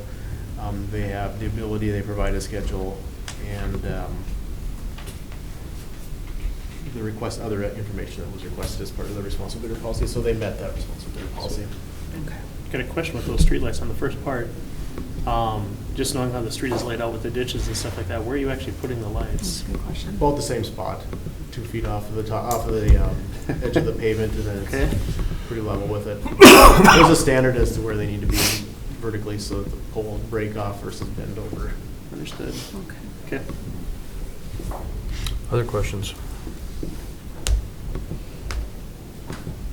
Speaker 12: they have the ability, they provide a schedule, and the request, other information that was requested as part of the responsible bidder policy. So they met that responsible bidder policy.
Speaker 4: Okay. Got a question with those streetlights on the first part. Just knowing how the street is laid out with the ditches and stuff like that, where are you actually putting the lights?
Speaker 9: Good question.
Speaker 12: Both the same spot, 2 feet off of the top, off of the edge of the pavement, and then
Speaker 4: Okay.
Speaker 12: it's pretty level with it. There's a standard as to where they need to be vertically so that the pole break off versus bend over.
Speaker 4: Understood.
Speaker 9: Okay.
Speaker 4: Okay.
Speaker 3: Other questions?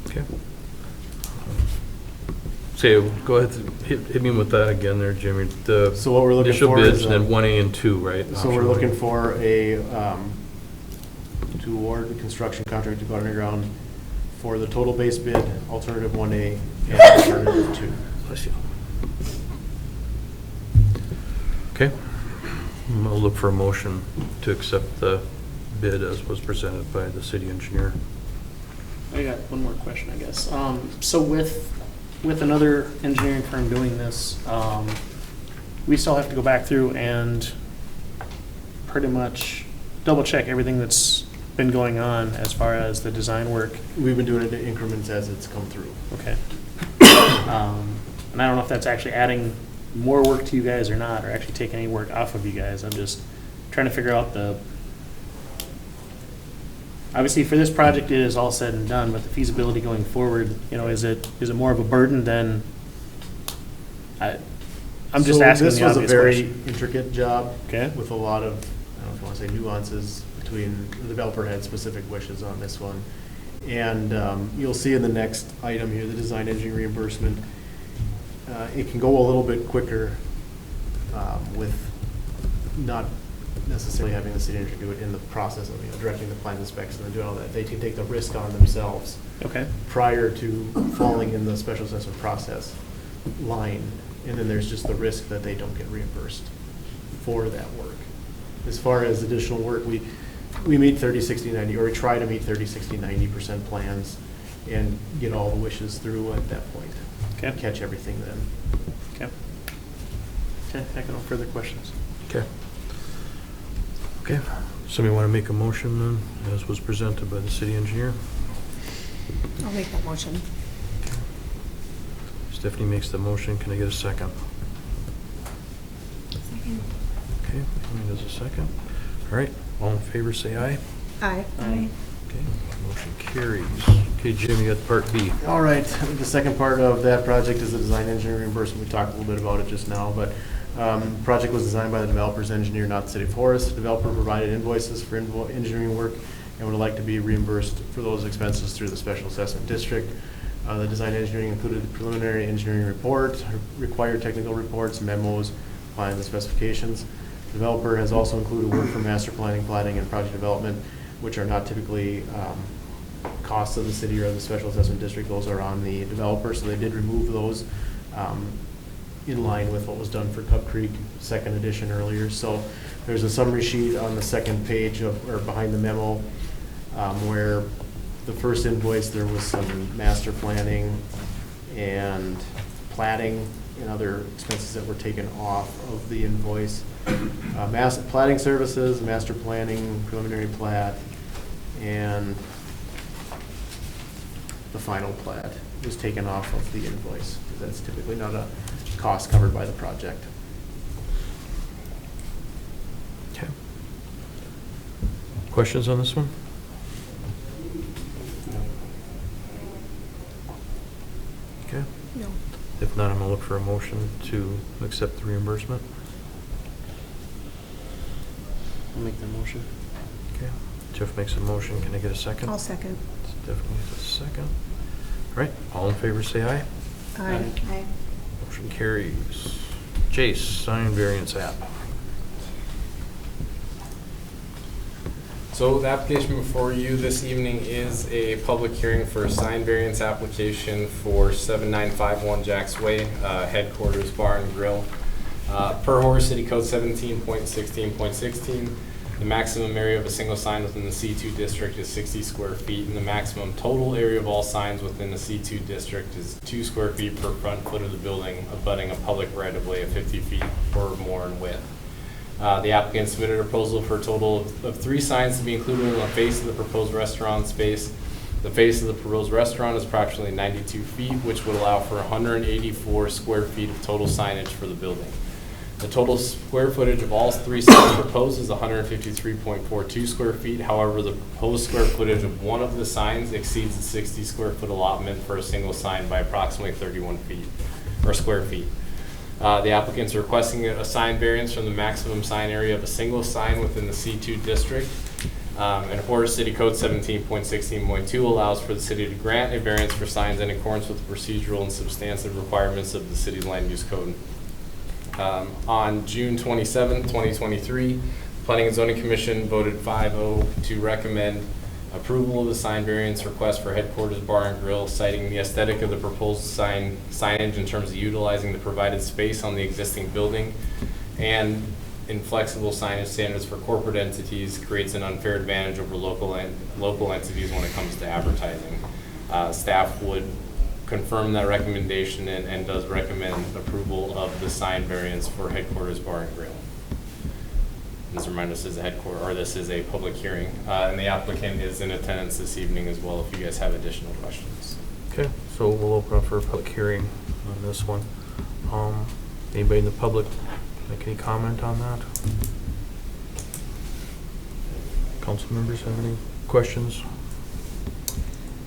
Speaker 3: Okay. Say, go ahead, hit me with that again there, Jimmy. The
Speaker 12: So what we're looking
Speaker 3: initial
Speaker 12: for
Speaker 3: bids,
Speaker 12: is,
Speaker 3: then 1A and 2, right?
Speaker 12: So we're looking for to award the construction contract to go underground for the total base bid, alternative 1A, and alternative 2.
Speaker 3: Bless you. Okay. I'll look for a motion to accept the bid as was presented by the city engineer.
Speaker 4: I got one more question, I guess. So with another engineering firm doing this, we still have to go back through and pretty much double check everything that's been going on as far as the design work.
Speaker 12: We've been doing it in increments as it's come through.
Speaker 4: Okay. And I don't know if that's actually adding more work to you guys or not, or actually taking any work off of you guys. I'm just trying to figure out obviously for this project it is all said and done, but the feasibility going forward, is it more of a burden than, I'm just
Speaker 12: So
Speaker 4: asking
Speaker 12: this
Speaker 4: the
Speaker 12: was a
Speaker 4: obvious
Speaker 12: very
Speaker 4: question.
Speaker 12: intricate job.
Speaker 4: Okay.
Speaker 12: With a lot of, I don't know if you want to say nuances between, the developer had specific wishes on this one. And you'll see in the next item here, the design engineering reimbursement. It can go a little bit quicker with not necessarily having the city engineer do it in the process of directing the plans and specs and doing all that. They can take the risk on themselves
Speaker 4: Okay.
Speaker 12: prior to falling in the special assessment process line. And then there's just the risk that they don't get reimbursed for that work. As far as additional work, we meet 30, 60, 90, or we try to meet 30, 60, 90% plans and get all the wishes through at that point.
Speaker 4: Okay.
Speaker 12: Catch everything then.
Speaker 4: Okay. Okay, I got no further questions.
Speaker 3: Okay. Okay, somebody want to make a motion then, as was presented by the city engineer?
Speaker 9: I'll make that motion.
Speaker 3: Stephanie makes the motion, can I get a second?
Speaker 5: Second.
Speaker 3: Okay, Amy does a second. All right, all in favor, say aye.
Speaker 9: Aye.
Speaker 5: Aye.
Speaker 3: Okay, motion carries. Okay, Jim, you got part B.
Speaker 12: All right, the second part of that project is the design engineering reimbursement. We talked a little bit about it just now, but project was designed by the developer's engineer, not the city of Horace. The developer provided invoices for engineering work and would like to be reimbursed for those expenses through the special assessment district. The design engineering included the preliminary engineering report, required technical reports, memos, plans, and specifications. The developer has also included work for master planning, plating, and project development, which are not typically costs of the city or the special assessment district. Those are on the developer, so they did remove those in line with what was done for Cup Creek second edition earlier. So there's a summary sheet on the second page of, or behind the memo, where the first invoice, there was some master planning and plating and other expenses that were taken off of the invoice. Plating services, master planning, preliminary plat, and the final plat was taken off of the invoice, because that's typically not a cost covered by the project.
Speaker 3: Okay. Questions on this one? Okay.
Speaker 9: No.
Speaker 3: If not, I'm gonna look for a motion to accept the reimbursement.
Speaker 4: I'll make the motion.
Speaker 3: Okay. Jeff makes a motion. Can I get a second?
Speaker 9: I'll second.
Speaker 3: Stephanie gets a second. All right, all in favor say aye.
Speaker 9: Aye.
Speaker 5: Aye.
Speaker 3: Motion carries. Jace, sign variance app.
Speaker 2: So the application before you this evening is a public hearing for a sign variance application for 7951 Jacks Way, headquarters bar and grill. Per Horace City Code 17.16.16, the maximum area of a single sign within the C2 district is 60 square feet, and the maximum total area of all signs within the C2 district is 2 square feet per front foot of the building, abutting a public right-of-way of 50 feet or more in width. The applicant submitted a proposal for a total of 3 signs to be included on the face of the proposed restaurant space. The face of the proposed restaurant is approximately 92 feet, which would allow for 184 square feet of total signage for the building. The total square footage of all 3 signs proposed is 153.42 square feet. However, the proposed square footage of one of the signs exceeds the 60 square foot allotment for a single sign by approximately 31 feet, or square feet. The applicants are requesting a sign variance from the maximum sign area of a single sign within the C2 district. And Horace City Code 17.16.2 allows for the city to grant a variance for signs in accordance with the procedural and substantive requirements of the city's land use code. On June 27, 2023, the Planning and Zoning Commission voted 5-0 to recommend approval of the sign variance request for headquarters bar and grill, citing the aesthetic of the proposed signage in terms of utilizing the provided space on the existing building, and inflexible signage standards for corporate entities creates an unfair advantage over local entities when it comes to advertising. Staff would confirm that recommendation and does recommend approval of the sign variance for headquarters bar and grill. As a reminder, this is a public hearing, and the applicant is in attendance this evening as well if you guys have additional questions.
Speaker 3: Okay, so we'll open up for a public hearing on this one. Anybody in the public make any comment on that? Council members have any questions?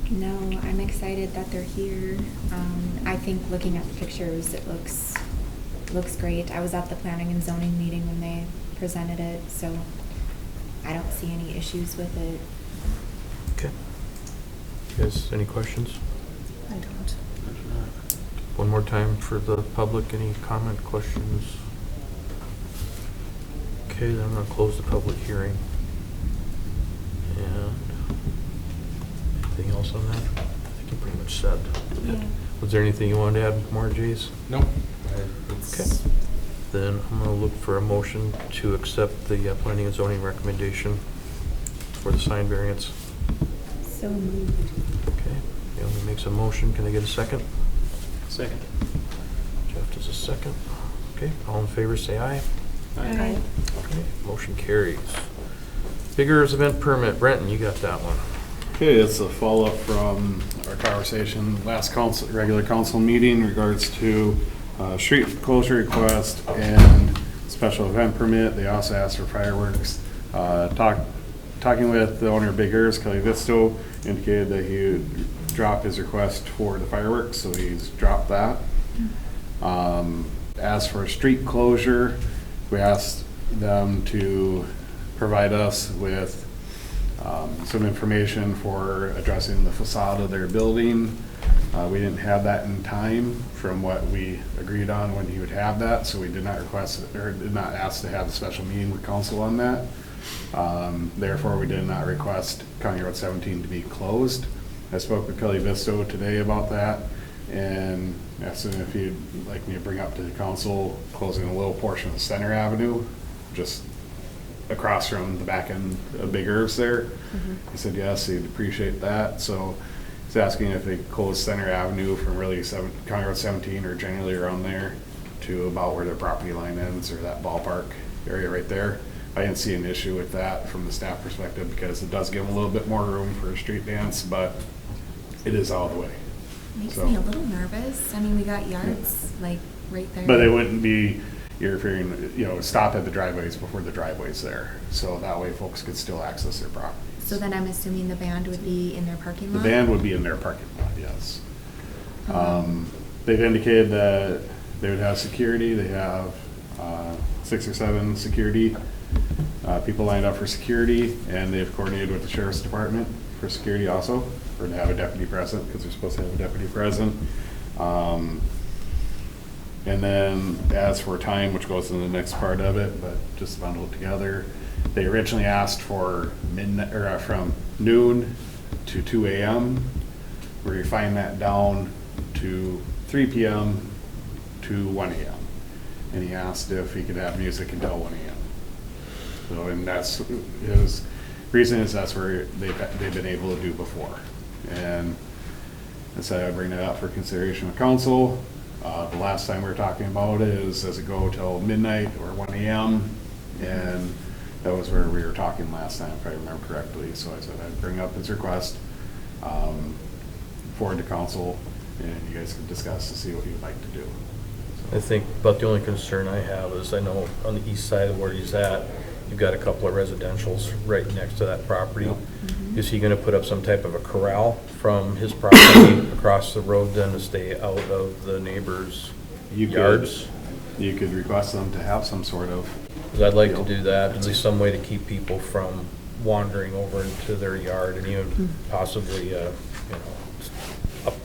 Speaker 5: No, I'm excited that they're here. I think looking at the pictures, it looks great. I was at the planning and zoning meeting when they presented it, so I don't see any issues with it.
Speaker 3: Okay. You guys, any questions?
Speaker 9: I don't.
Speaker 3: One more time for the public, any comment, questions? Okay, then I'm gonna close the public hearing. And anything else on that? I think you pretty much said.
Speaker 5: Yeah.
Speaker 3: Was there anything you wanted to add more, Jace?
Speaker 2: No,
Speaker 3: Okay. Then I'm going to look for a motion to accept the planning and zoning recommendation for the sign variance.
Speaker 5: So moved.
Speaker 3: Okay, Naomi makes a motion. Can I get a second?
Speaker 4: Second.
Speaker 3: Jeff does a second. Okay, all in favor say aye.
Speaker 9: Aye.
Speaker 3: Okay, motion carries. Bigger's event permit. Brenton, you got that one.
Speaker 1: Okay, it's a follow-up from our conversation last council, regular council meeting in regards to street closure request and special event permit. They also asked for fireworks. Talking with the owner of Big Ears, Kelly Visto, indicated that he would drop his request for the fireworks, so he's dropped that. As for street closure, we asked them to provide us with some information for addressing the facade of their building. We didn't have that in time from what we agreed on when he would have that, so we did not request or did not ask to have a special meeting with council on that. Therefore, we did not request County Road 17 to be closed. I spoke with Kelly Visto today about that and asked him if he'd like me to bring up to the council closing a little portion of Center Avenue, just across from the back end of Big Irv's there. He said yes, he'd appreciate that. So he's asking if they close Center Avenue from really County Road 17 or generally around there to about where their property line ends or that ballpark area right there. I didn't see an issue with that from the staff perspective because it does give them a little bit more room for a street dance, but it is all the way.
Speaker 5: Makes
Speaker 1: So-
Speaker 5: me a little nervous. I mean, we got yards like right there.
Speaker 1: But it wouldn't be interfering, stop at the driveways before the driveway's there. So that way folks could still access their property.
Speaker 5: So then I'm assuming the band would be in their parking
Speaker 1: The
Speaker 5: lot?
Speaker 1: band would be in their parking lot, yes. They've indicated that they would have security. They have 6 or 7 security people lined up for security, and they've coordinated with the sheriff's department for security also, or to have a deputy present, because they're supposed to have a deputy present. And then as for time, which goes in the next part of it, but just bundled together, they originally asked for midnight, or from noon to 2 a.m. We refined that down to 3 p.m. to 1 a.m. And he asked if he could have music until 1 a.m. So, and that's his reason is that's where they've been able to do before. And I said I'd bring that up for consideration of council. The last time we were talking about it is, does it go till midnight or 1 a.m.? And that was where we were talking last time, if I remember correctly. So I said I'd bring up his request, forward to council, and you guys can discuss to see what you'd like to do.
Speaker 3: I think about the only concern I have is I know on the east side of where he's at, you've got a couple of residentials right next to that property. Is he gonna put up some type of a corral from his property across the road then to stay out of the neighbors' yards?
Speaker 1: You could request them to have some sort of.
Speaker 3: Because I'd like to do that, at least some way to keep people from wandering over into their yard and even possibly,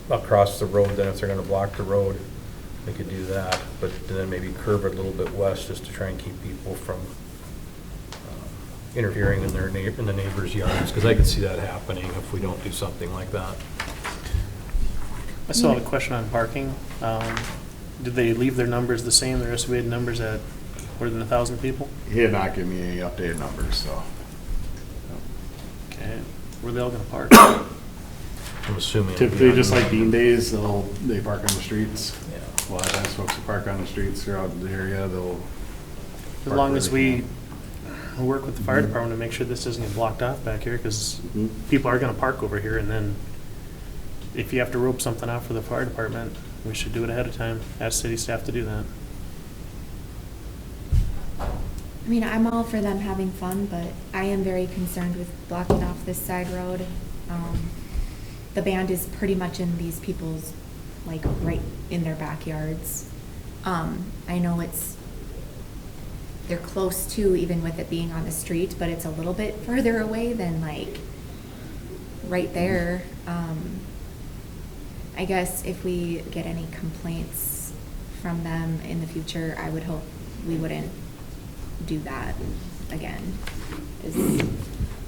Speaker 3: across the road, then if they're gonna block the road, they could do that, but then maybe curve it a little bit west just to try and keep people from interfering in in the neighbors' yards, because I could see that happening if we don't do something like that.
Speaker 4: I still have a question on parking. Did they leave their numbers the same, their estimated numbers at more than 1,000 people?
Speaker 1: He had not given me any updated numbers, so.
Speaker 4: Okay, where are they all gonna park?
Speaker 3: I'm assuming. it'll be
Speaker 1: Typically,
Speaker 3: on-
Speaker 1: just like Bean Days, they park on the streets.
Speaker 3: Yeah.
Speaker 1: A lot of times folks will park on the streets throughout the area, they'll.
Speaker 4: As
Speaker 1: park
Speaker 4: long
Speaker 1: where
Speaker 4: as
Speaker 1: they
Speaker 4: we
Speaker 1: can.
Speaker 4: work with the fire department to make sure this doesn't get blocked off back here, because people are gonna park over here, and then if you have to rope something out for the fire department, we should do it ahead of time, ask city staff to do that.
Speaker 5: I mean, I'm all for them having fun, but I am very concerned with blocking off this side road. The band is pretty much in these people's, like, right in their backyards. I know they're close to, even with it being on the street, but it's a little bit further away than, like, right there. I guess if we get any complaints from them in the future, I would hope we wouldn't do that again.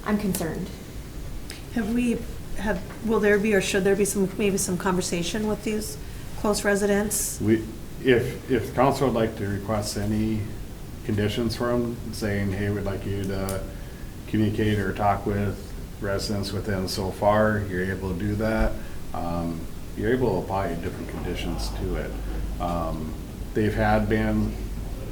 Speaker 5: I'm concerned.
Speaker 9: Will there be, or should there be maybe some conversation with these close residents?
Speaker 1: if council would like to request any conditions from saying, hey, we'd like you to communicate or talk with residents within so far, you're able to do that. You're able to apply different conditions to it. They've had band,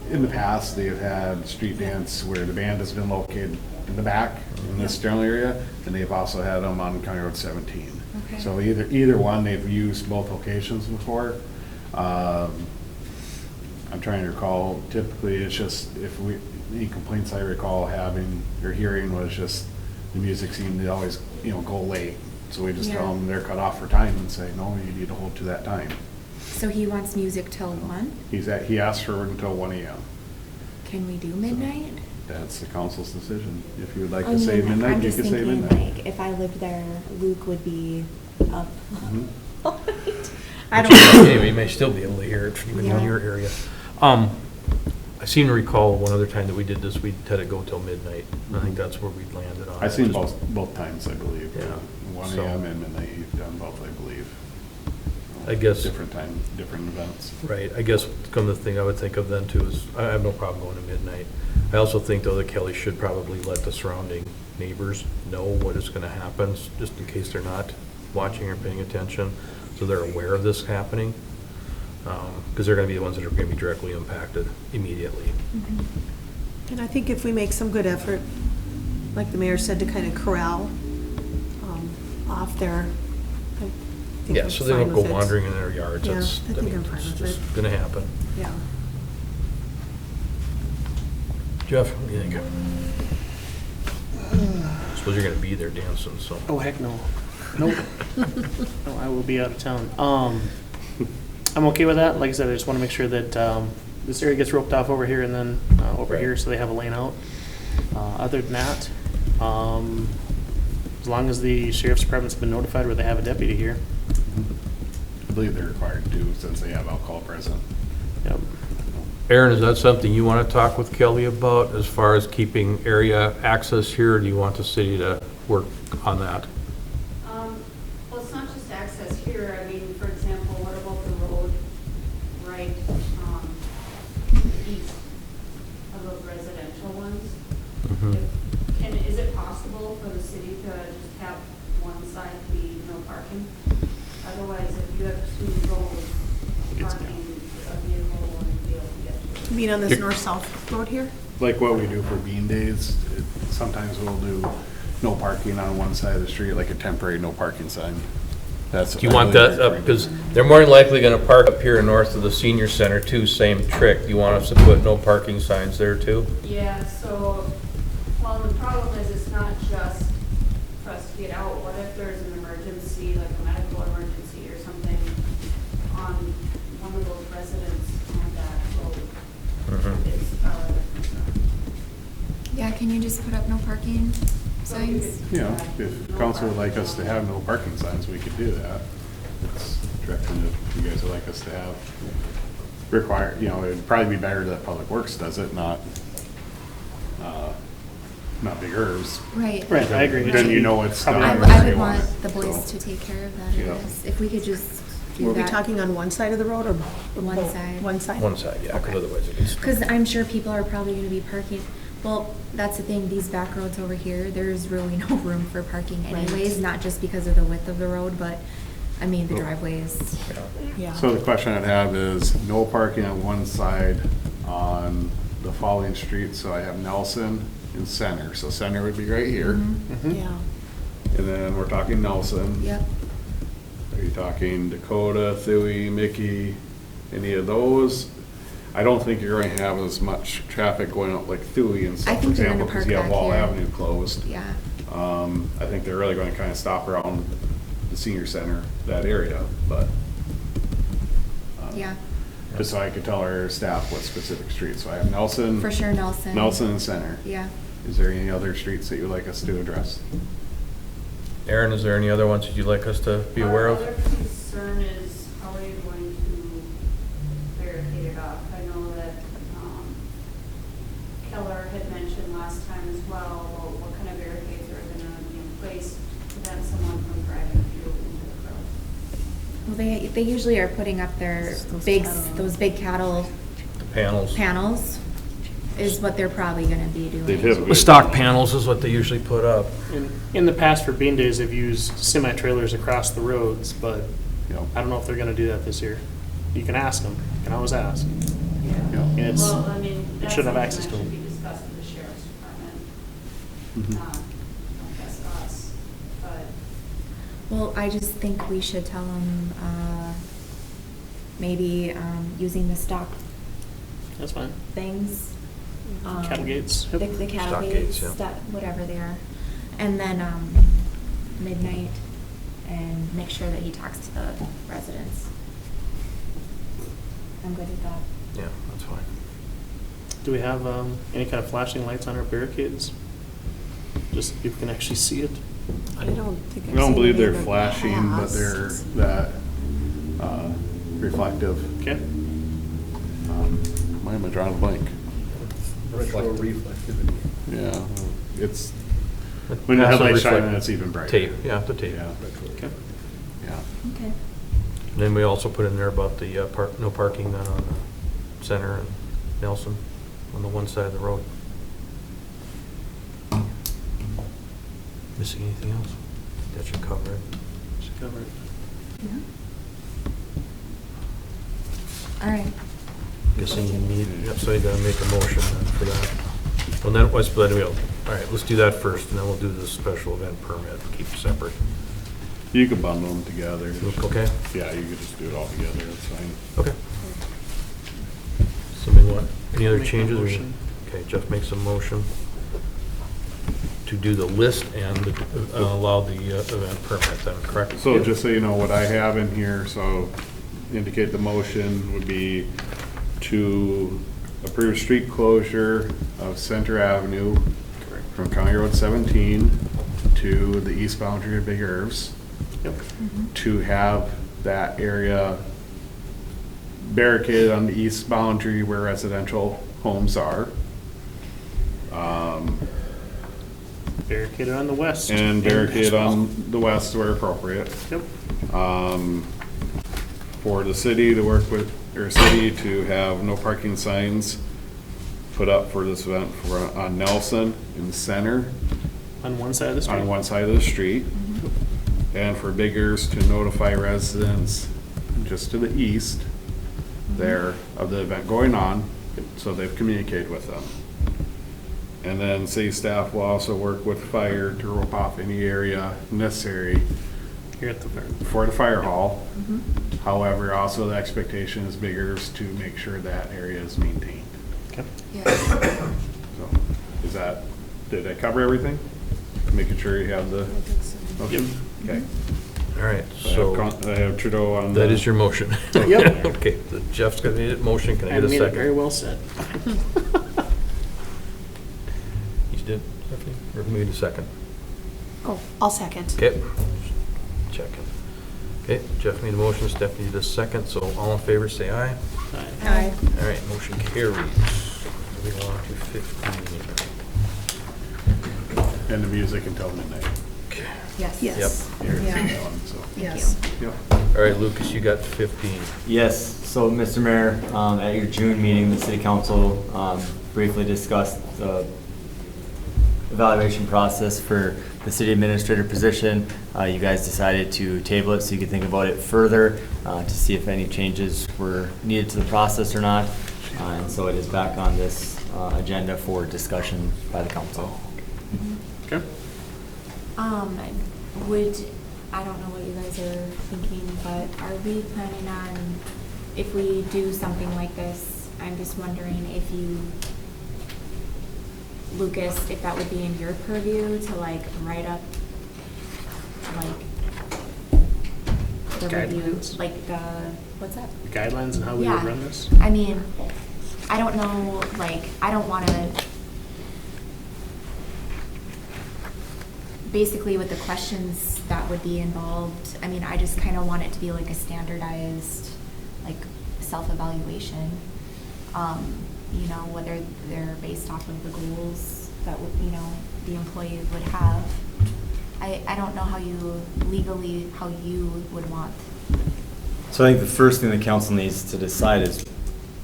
Speaker 1: in the past, they've had street dance where the band has been located in the back in this general area, and they've also had them on County Road 17.
Speaker 5: Okay.
Speaker 1: So either one, they've used both locations before. I'm trying to recall, typically it's just, any complaints I recall having or hearing was just the music seemed to always, go late. So we just tell them they're cut off for time and say, no, you need to hold to that time.
Speaker 5: So he wants music till 1?
Speaker 1: He asked for until 1 AM.
Speaker 5: Can we do midnight?
Speaker 1: That's the council's decision. If you would like
Speaker 5: I
Speaker 1: to say
Speaker 5: mean,
Speaker 1: midnight,
Speaker 5: I'm
Speaker 1: you
Speaker 5: just
Speaker 1: can say
Speaker 5: thinking,
Speaker 1: midnight.
Speaker 5: like, if I lived there, Luke would be up.
Speaker 1: Mhm.
Speaker 5: I don't know.
Speaker 3: Yeah, we may still be able to hear it even in
Speaker 5: Yeah.
Speaker 3: your area. I seem to recall one other time that we did this, we had it go till midnight. I think that's where we landed on.
Speaker 1: I've seen
Speaker 3: Just-
Speaker 1: both times, I believe.
Speaker 3: Yeah.
Speaker 1: 1
Speaker 3: So-
Speaker 1: AM and midnight, you've done both, I believe.
Speaker 3: I guess-
Speaker 1: Different time, different events.
Speaker 3: Right, I guess come the thing I would think of then too is, I have no problem going to midnight. I also think though that Kelly should probably let the surrounding neighbors know what is gonna happen, just in case they're not watching or paying attention, so they're aware of this happening. Because they're gonna be the ones that are gonna be directly impacted immediately.
Speaker 9: And I think if we make some good effort, like the mayor said, to kind of corral off there, I think
Speaker 3: Yeah,
Speaker 9: I'm
Speaker 3: so they
Speaker 9: fine
Speaker 3: don't go
Speaker 9: with it.
Speaker 3: wandering in their yards.
Speaker 9: Yeah,
Speaker 3: It's-
Speaker 9: I think
Speaker 3: mean,
Speaker 9: I'm fine
Speaker 3: it's
Speaker 9: with
Speaker 3: just
Speaker 9: it.
Speaker 3: gonna happen.
Speaker 9: Yeah.
Speaker 3: Jeff, what do you think? Suppose you're gonna be there dancing, so.
Speaker 4: Oh, heck no. Nope. No, I will be out of town. I'm okay with that. Like I said, I just want to make sure that this area gets roped off over here and then over
Speaker 3: Right.
Speaker 4: here so they have a lane out. Other than that, as long as the sheriff's department's been notified where they have a deputy here.
Speaker 1: I believe they're required to, since they have alcohol present.
Speaker 4: Yep.
Speaker 3: Aaron, is that something you want to talk with Kelly about as far as keeping area access here? Or do you want the city to work on that?
Speaker 13: Well, it's not just access here. I mean, for example, what about the road right east of those residential ones? Is it possible for the city to just have one side be no parking? Otherwise, if you have two roads, parking a vehicle won't be able to get to it.
Speaker 9: You mean on this north-south road here?
Speaker 1: Like what we do for bean days, sometimes we'll do no parking on one side of the street, like a temporary no parking sign. That's.
Speaker 3: Do you want that up, because they're more than likely going to park up here north of the senior center too, same trick. Do you want us to put no parking signs there too?
Speaker 13: Yeah, so, well, the problem is it's not just for us to get out. What if there's an emergency, like a medical emergency or something on one of those residents on that road? It's our concern.
Speaker 5: Yeah, can you just put up no parking
Speaker 13: So you
Speaker 5: signs?
Speaker 13: could-
Speaker 1: You know, if council would like us to have no parking signs, we could do that. It's direction that you guys would like us to have required, it'd probably be better that Public Works does it, not Big Herbs.
Speaker 5: Right.
Speaker 4: Right, I agree.
Speaker 1: Then you know it's done.
Speaker 5: I
Speaker 1: wherever
Speaker 5: would
Speaker 1: they
Speaker 5: want
Speaker 1: it.
Speaker 5: the boys
Speaker 1: So,
Speaker 5: to take care of that, I
Speaker 1: Yeah.
Speaker 5: guess. If we could just do
Speaker 9: Were we
Speaker 5: that.
Speaker 9: talking on one side of the road or?
Speaker 5: One
Speaker 9: both?
Speaker 5: side.
Speaker 9: One side?
Speaker 3: One side, yeah, because otherwise it gets.
Speaker 5: Because I'm sure people are probably going to be parking. Well, that's the thing, these back roads over here, there's really no room for parking
Speaker 9: Right.
Speaker 5: anyways, not just because of the width of the road, but, I mean, the driveways.
Speaker 9: Yeah.
Speaker 1: So the question I'd have is no parking on one side on the following streets. So I have Nelson and Center. So Center would be right here.
Speaker 9: Yeah.
Speaker 1: And then we're talking Nelson.
Speaker 5: Yep.
Speaker 1: Are you talking Dakota, Thuy, Mickey, any of those? I don't think you're going to have as much traffic going up like Thuy and
Speaker 5: I
Speaker 1: stuff, for
Speaker 5: think they're gonna
Speaker 1: example, because
Speaker 5: park
Speaker 1: you have
Speaker 5: back
Speaker 1: Wall
Speaker 5: here.
Speaker 1: Avenue closed.
Speaker 5: Yeah.
Speaker 1: I think they're really going to kind of stop around the senior center, that area, but.
Speaker 5: Yeah.
Speaker 1: Just so I could tell our staff what specific streets. So I have Nelson.
Speaker 5: For sure, Nelson.
Speaker 1: Nelson and Center.
Speaker 5: Yeah.
Speaker 1: Is there any other streets that you would like us to address?
Speaker 3: Aaron, is there any other ones that you'd like us to be aware
Speaker 13: Our
Speaker 3: of?
Speaker 13: other concern is how are you going to barricade it off? I know that Keller had mentioned last time as well about what kind of barricades are going to be in place to prevent someone from driving through into the crowd.
Speaker 5: Well, they usually are putting up their those big cattle panels is what they're probably gonna be doing.
Speaker 3: The stock panels is what they usually put up.
Speaker 4: In the past, for bean days, they've used semi-trailers across the roads, but I don't know if they're gonna do that this year. You can ask them, you can always ask. And it's,
Speaker 13: Well, I mean,
Speaker 4: you
Speaker 13: that's
Speaker 4: should have
Speaker 13: something
Speaker 4: access
Speaker 13: that
Speaker 4: to
Speaker 13: should
Speaker 4: them.
Speaker 13: be discussed with the sheriff's department,
Speaker 1: Mhm.
Speaker 13: not, I guess, us, but.
Speaker 5: Well, I just think we should tell them, maybe, using the stock
Speaker 4: That's fine.
Speaker 5: things.
Speaker 4: Cattle gates.
Speaker 5: The
Speaker 4: Yep.
Speaker 5: cattle
Speaker 3: Stock
Speaker 5: gates,
Speaker 3: gates, yeah.
Speaker 5: whatever they are. And then, midnight, and make sure that he talks to the residents. I'm good with that.
Speaker 3: Yeah, that's fine.
Speaker 4: Do we have any kind of flashing lights on our barricades? Just so people can actually see it?
Speaker 9: I don't think I've
Speaker 1: I don't
Speaker 9: seen
Speaker 1: believe
Speaker 9: any
Speaker 1: they're
Speaker 9: in the
Speaker 1: flashing, but
Speaker 9: past.
Speaker 1: they're that reflective.
Speaker 4: Okay.
Speaker 1: Why am I drawing a blank?
Speaker 12: Reflectivity.
Speaker 1: Yeah, it's, when the
Speaker 3: Passive
Speaker 1: headlights shine,
Speaker 3: reflect-
Speaker 1: it's even brighter.
Speaker 3: Tape, yeah, the tape.
Speaker 1: Yeah,
Speaker 4: Okay.
Speaker 1: yeah.
Speaker 5: Okay.
Speaker 3: Then we also put in there about the no parking then on Center and Nelson on the one side of the road. Missing anything else? That should cover it.
Speaker 4: Should cover it.
Speaker 5: All right.
Speaker 3: Guessing you need, yep, so you gotta make a motion then for that. Well, then, let's, all right, let's do that first, and then we'll do the special event permit, keep it separate.
Speaker 1: You could bundle them together.
Speaker 3: Okay?
Speaker 1: Yeah, you could just do it all together, that's fine.
Speaker 3: Okay. Somebody want, any other
Speaker 4: Make that
Speaker 3: changes? or-
Speaker 4: motion.
Speaker 3: Okay, Jeff makes a motion to do the list and allow the event permit then, correct?
Speaker 1: So just so you know, what I have in here, so indicate the motion would be to approve street closure of Center Avenue from County Road 17 to the east boundary of Big Irvs,
Speaker 4: Yep.
Speaker 1: to have that area barricaded on the east boundary where residential homes are.
Speaker 4: Barricaded on the west.
Speaker 1: And barricade on the west where appropriate.
Speaker 4: Yep.
Speaker 1: For the city to work with, or city to have no parking signs put up for this event on Nelson in the center,
Speaker 4: On one side of the street.
Speaker 1: on one side of the street. And for Biggers to notify residents just to the east there of the event going on, so they've communicated with them. And then city staff will also work with fire to rope off any area necessary
Speaker 4: Here at the fair.
Speaker 1: for the fire hall. However, also the expectation is Biggers to make sure that area is maintained.
Speaker 4: Okay.
Speaker 1: So, is that, did I cover everything? Making sure you have the motion? Okay.
Speaker 3: All right,
Speaker 1: I have
Speaker 3: so
Speaker 1: I have Trudeau on.
Speaker 3: that
Speaker 1: the-
Speaker 3: is your motion.
Speaker 4: Yep.
Speaker 3: Okay, Jeff's gonna need a motion, can I
Speaker 4: I
Speaker 3: get a
Speaker 4: made it very
Speaker 3: second?
Speaker 4: well said.
Speaker 3: You did, Stephanie, or made a second?
Speaker 9: Oh, I'll second.
Speaker 3: Okay, checking. Okay, Jeff made a motion, Stephanie did a second, so all in favor, say aye.
Speaker 5: Aye.
Speaker 3: All right, motion carries. Moving on to 15.
Speaker 1: And the music until midnight.
Speaker 3: Okay.
Speaker 5: Yes.
Speaker 9: Yes.
Speaker 3: Yep.
Speaker 1: Here's
Speaker 5: Yeah.
Speaker 1: that one, so.
Speaker 5: Thank
Speaker 9: Yes.
Speaker 5: you.
Speaker 1: Yep.
Speaker 3: All right, Lucas, you got 15.
Speaker 8: Yes, so Mr. Mayor, at your June meeting, the city council briefly discussed the evaluation process for the city administrator position. You guys decided to table it so you could think about it further to see if any changes were needed to the process or not. And so it is back on this agenda for discussion by the council.
Speaker 4: Okay.
Speaker 5: I don't know what you guys are thinking, but are we planning on, if we do something like this, I'm just wondering if you, Lucas, if that would be in your purview to like write up, like, the review,
Speaker 4: Guidelines?
Speaker 5: like the, what's that?
Speaker 4: Guidelines and how we would
Speaker 5: Yeah.
Speaker 4: run this?
Speaker 5: I mean, I don't know, like, I don't want to, basically with the questions that would be involved, I mean, I just kind of want it to be like a standardized, like, self-evaluation. You know, whether they're based off of the goals that would, you know, the employee would have. I don't know how you, legally, how you would want
Speaker 8: So I think the first thing the council needs to decide is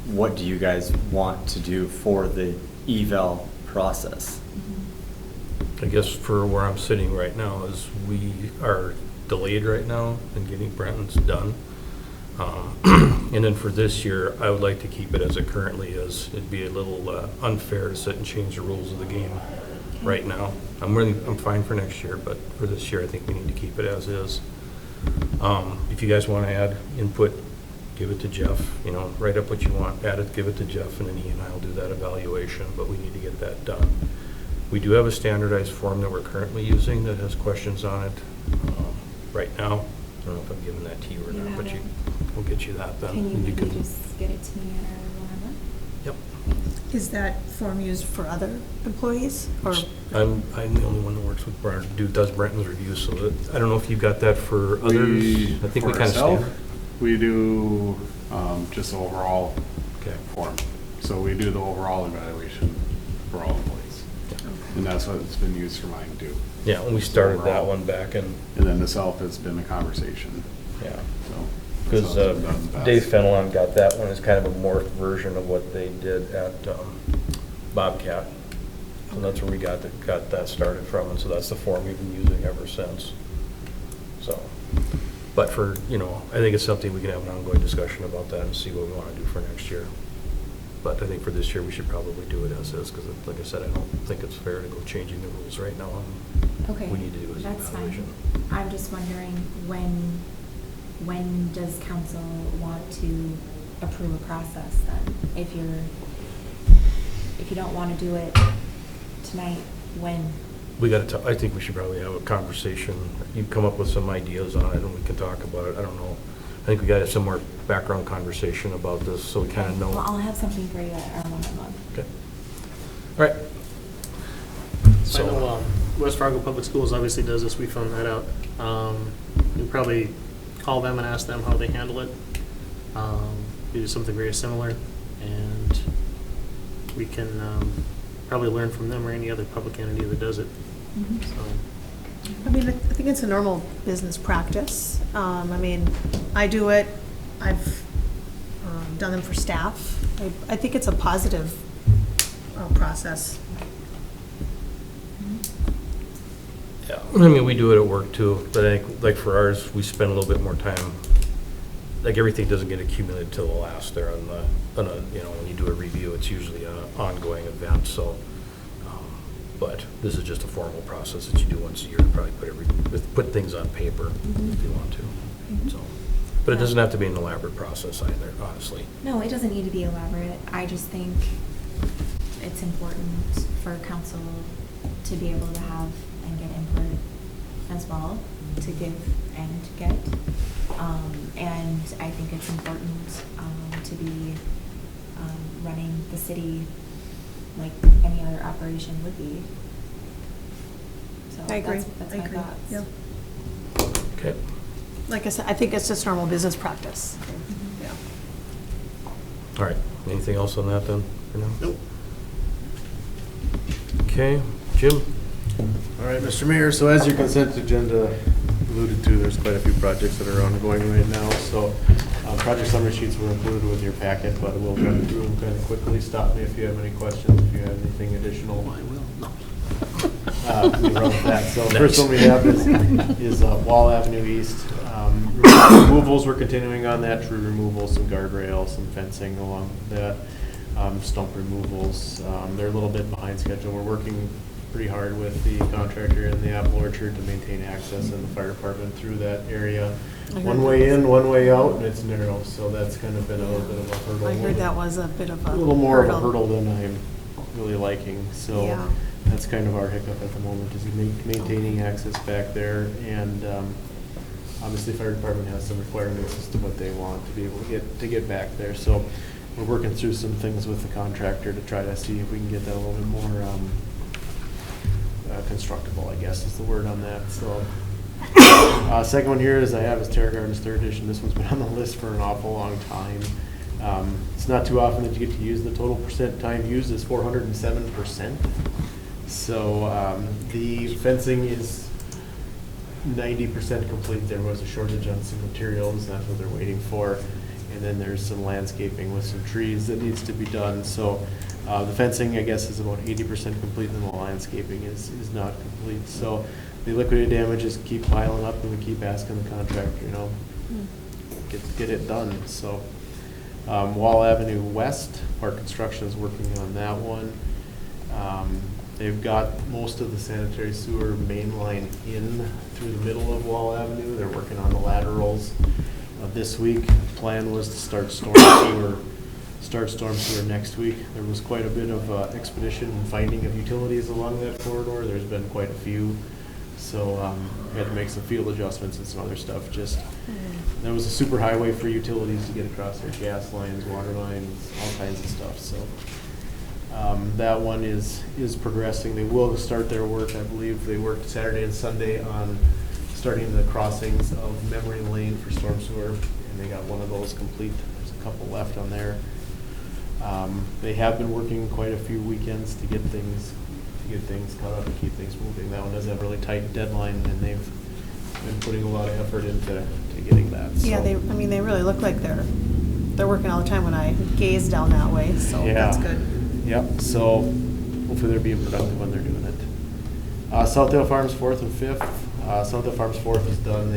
Speaker 8: what do you guys want to do for the eval process?
Speaker 3: I guess for where I'm sitting right now is we are delayed right now in getting Brenton's done. And then for this year, I would like to keep it as it currently is. It'd be a little unfair to sit and change the rules of the game right now. I'm fine for next year, but for this year, I think we need to keep it as is. If you guys want to add input, give it to Jeff, you know, write up what you want, add it, give it to Jeff, and then he and I will do that evaluation, but we need to get that done. We do have a standardized form that we're currently using that has questions on it right now. I don't know if I'm giving that to you or
Speaker 5: You
Speaker 3: not,
Speaker 5: have
Speaker 3: but
Speaker 5: it.
Speaker 3: we'll get you that then.
Speaker 5: Can you
Speaker 3: And
Speaker 5: maybe
Speaker 3: can-
Speaker 5: just get it to me at whenever?
Speaker 3: Yep.
Speaker 9: Is that form used for other employees or?
Speaker 3: I'm the only one that works with does Brenton's review, so that, I don't know if you got that for others. I think we
Speaker 1: for
Speaker 3: kind of
Speaker 1: ourselves,
Speaker 3: stand.
Speaker 1: We do just overall
Speaker 3: Okay.
Speaker 1: form. So we do the overall evaluation for all employees. And that's what it's been used for mine too.
Speaker 3: Yeah, when we started that
Speaker 1: Overall.
Speaker 3: one back in,
Speaker 1: And then the self has been a conversation,
Speaker 3: yeah.
Speaker 1: so.
Speaker 3: Because
Speaker 1: that's how it's been done in the past.
Speaker 3: Dave Fenelon got that one as kind of a morphed version of what they did at Bobcat. So that's where we got that started from, and so that's the form we've been using ever since. So, but for, you know, I think it's something we can have an ongoing discussion about that and see what we want to do for next year. But I think for this year, we should probably do it as is, because like I said, I don't think it's fair to go changing the rules right now.
Speaker 5: Okay,
Speaker 3: We need to do is
Speaker 5: that's fine.
Speaker 3: evaluation.
Speaker 5: I'm just wondering when does council want to approve a process then? If you don't want to do it tonight, when?
Speaker 3: We got to, I think we should probably have a conversation. You come up with some ideas on it and we can talk about it. I don't know. I think we got to have some more background conversation about this so we kind of know.
Speaker 5: Well, I'll have something for you at our one-on-one.
Speaker 3: Okay. All right.
Speaker 4: So I know West Fargo Public Schools obviously does this, we found that out. We'll probably call them and ask them how they handle it. We do something very similar, and we can probably learn from them or any other public entity that does it.
Speaker 5: Mhm.
Speaker 4: So,
Speaker 9: I mean, I think it's a normal business practice. I mean, I do it, I've done them for staff. I think it's a positive process.
Speaker 3: Yeah, I mean, we do it at work too, but I think, like for ours, we spend a little bit more time, like everything doesn't get accumulated till the last there on a, you know, when you do a review, it's usually an ongoing event, so. But this is just a formal process that you do once a year to probably put things on paper if you want to, so. But it doesn't have to be an elaborate process either, honestly.
Speaker 5: No, it doesn't need to be elaborate. I just think it's important for council to be able to have and get input as well, to give and get. And I think it's important to be running the city like any other operation would be. So
Speaker 9: I agree.
Speaker 5: That's
Speaker 9: I
Speaker 5: my
Speaker 9: agree.
Speaker 5: thoughts.
Speaker 9: Yeah.
Speaker 3: Okay.
Speaker 9: Like I said, I think it's just normal business practice. Yeah.
Speaker 3: All right, anything else on that then, for now?
Speaker 4: Nope.
Speaker 3: Okay, Jim?
Speaker 12: All right, Mr. Mayor, so as your consent agenda alluded to, there's quite a few projects that are ongoing right now. So project summary sheets were included with your packet, but we'll run through them kind of quickly. Stop me if you have any questions, if you have anything additional. I will. No. We'll run with that. So first one we have is Wall Avenue East. Removals, we're continuing on that, tree removals, some guardrails, some fencing along that, stump removals. They're a little bit behind schedule. We're working pretty hard with the contractor in the apple orchard to maintain access and the fire department through that area. One way in, one way out, and it's narrow, so that's kind of been a little bit of a hurdle.
Speaker 9: I heard that was a bit of a
Speaker 12: A little more of a hurdle than I'm really liking, so
Speaker 9: Yeah.
Speaker 12: that's kind of our hiccup at the moment, is maintaining access back there. And obviously, fire department has some requirements as to what they want to be able to get back there. So we're working through some things with the contractor to try to see if we can get that a little bit more constructible, I guess is the word on that. So second one here is Terra Gardens 3rd edition. This one's been on the list for an awful long time. It's not too often that you get to use the total percent time used is 407%. So the fencing is 90% complete. There was a shortage on some materials, that's what they're waiting for. And then there's some landscaping with some trees that needs to be done. So the fencing, I guess, is about 80% complete, and the landscaping is not complete. So the liquidated damages keep piling up, and we keep asking the contractor, you know, get it done. So Wall Avenue West, Park Construction is working on that one. They've got most of the sanitary sewer main line in through the middle of Wall Avenue. They're working on the laterals this week. Plan was to start storm sewer next week. There was quite a bit of expedition and finding of utilities along that corridor. There's been quite a few. So we had to make some field adjustments and some other stuff. Just there was a super highway for utilities to get across there, gas lines, water lines, all kinds of stuff. So that one is progressing. They will start their work. I believe they worked Saturday and Sunday on starting the crossings of Memory Lane for storm sewer, and they got one of those complete. There's a couple left on there. They have been working quite a few weekends to get things caught up and keep things moving. That one does have a really tight deadline, and they've been putting a lot of effort into getting that.
Speaker 9: Yeah,
Speaker 12: So,
Speaker 9: they really look like they're working all the time when I gaze down that way, so
Speaker 12: yeah.
Speaker 9: that's good.
Speaker 12: Yep, so hopefully they're being productive when they're doing it. Southdale Farms 4th and 5th. Southdale Farms 4th is done.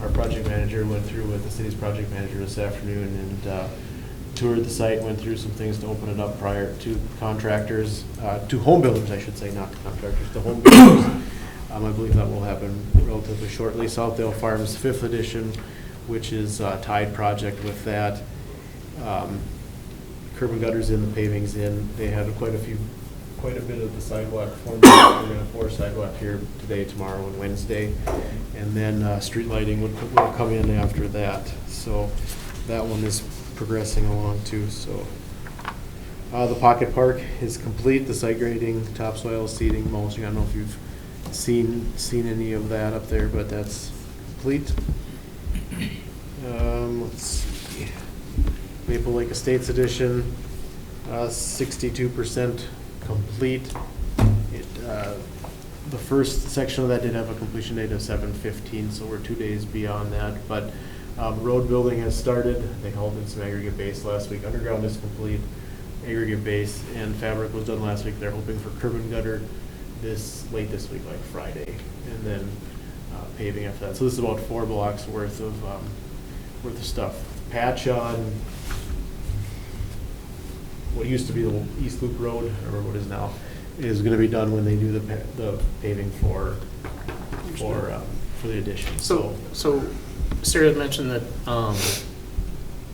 Speaker 12: Our project manager went through with the city's project manager this afternoon and toured the site, went through some things to open it up prior to contractors, to home builders, I should say, not to contractors, to home builders. I believe that will happen relatively shortly. Southdale Farms 5th edition, which is a tied project with that. Curb and gutters in, the paving's in. They had quite a bit of the sidewalk formed. We're going to pour sidewalk here today, tomorrow, and Wednesday. And then street lighting will come in after that. So that one is progressing along too. So the Pocket Park is complete. The site grading, topsoil, seeding, mulching. I don't know if you've seen any of that up there, but that's complete. Let's see. Maple Lake Estates Edition, 62% complete. The first section of that did have a completion date of 7/15, so we're 2 days beyond that. But road building has started. They hauled in some aggregate base last week. Underground is complete. Aggregate base and fabric was done last week. They're hoping for curb and gutter late this week, like Friday, and then paving after that. So this is about 4 blocks worth of stuff. Patch on what used to be the East Loop Road, or what is now, is going to be done when they do the paving for the addition.
Speaker 4: So Sarah mentioned that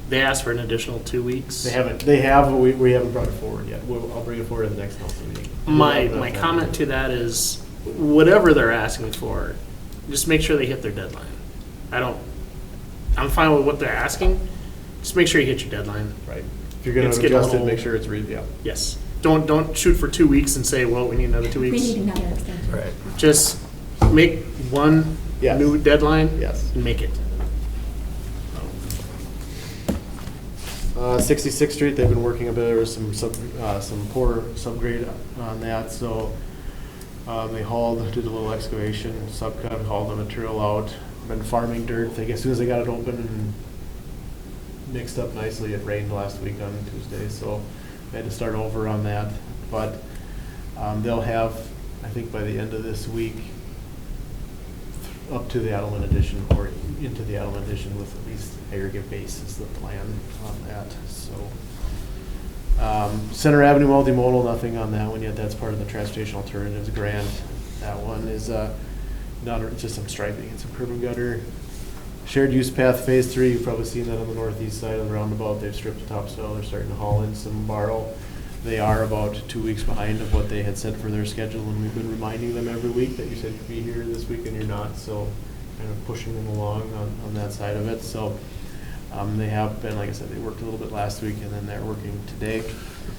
Speaker 4: they asked for an additional 2 weeks.
Speaker 12: They have, but we haven't brought it forward yet. I'll bring it forward at the next council meeting.
Speaker 4: My comment to that is, whatever they're asking for, just make sure they hit their deadline. I'm fine with what they're asking, just make sure you hit your deadline.
Speaker 12: Right. If you're going
Speaker 4: It's
Speaker 12: to
Speaker 4: getting a
Speaker 12: adjust it,
Speaker 4: little-
Speaker 12: make sure it's yeah.
Speaker 4: Yes. Don't shoot for 2 weeks and say, well, we need another 2
Speaker 5: We
Speaker 4: weeks.
Speaker 5: need another extension.
Speaker 12: Right.
Speaker 4: Just make one
Speaker 12: Yes.
Speaker 4: new deadline.
Speaker 12: Yes.
Speaker 4: And make it.
Speaker 12: 66th Street, they've been working a bit. There was some poor subgrade on that, so they did a little excavation, subcut, hauled the material out. Been farming dirt. As soon as they got it open and mixed up nicely, it rained last week on Tuesday, so they had to start over on that. But they'll have, I think by the end of this week, up to the Adelman Edition or into the Adelman Edition with at least aggregate base is the plan on that. So Center Avenue multimodal, nothing on that one yet. That's part of the Transportation Alternatives Grant. That one is just some striping and some curb and gutter. Shared use path phase 3, you've probably seen that on the northeast side of the roundabout. They've stripped the topsoil. They're starting to haul in some borrow. They are about 2 weeks behind of what they had set for their schedule, and we've been reminding them every week that you said you'd be here this week and you're not, so kind of pushing them along on that side of it. So they have been, like I said, they worked a little bit last week and then they're working today.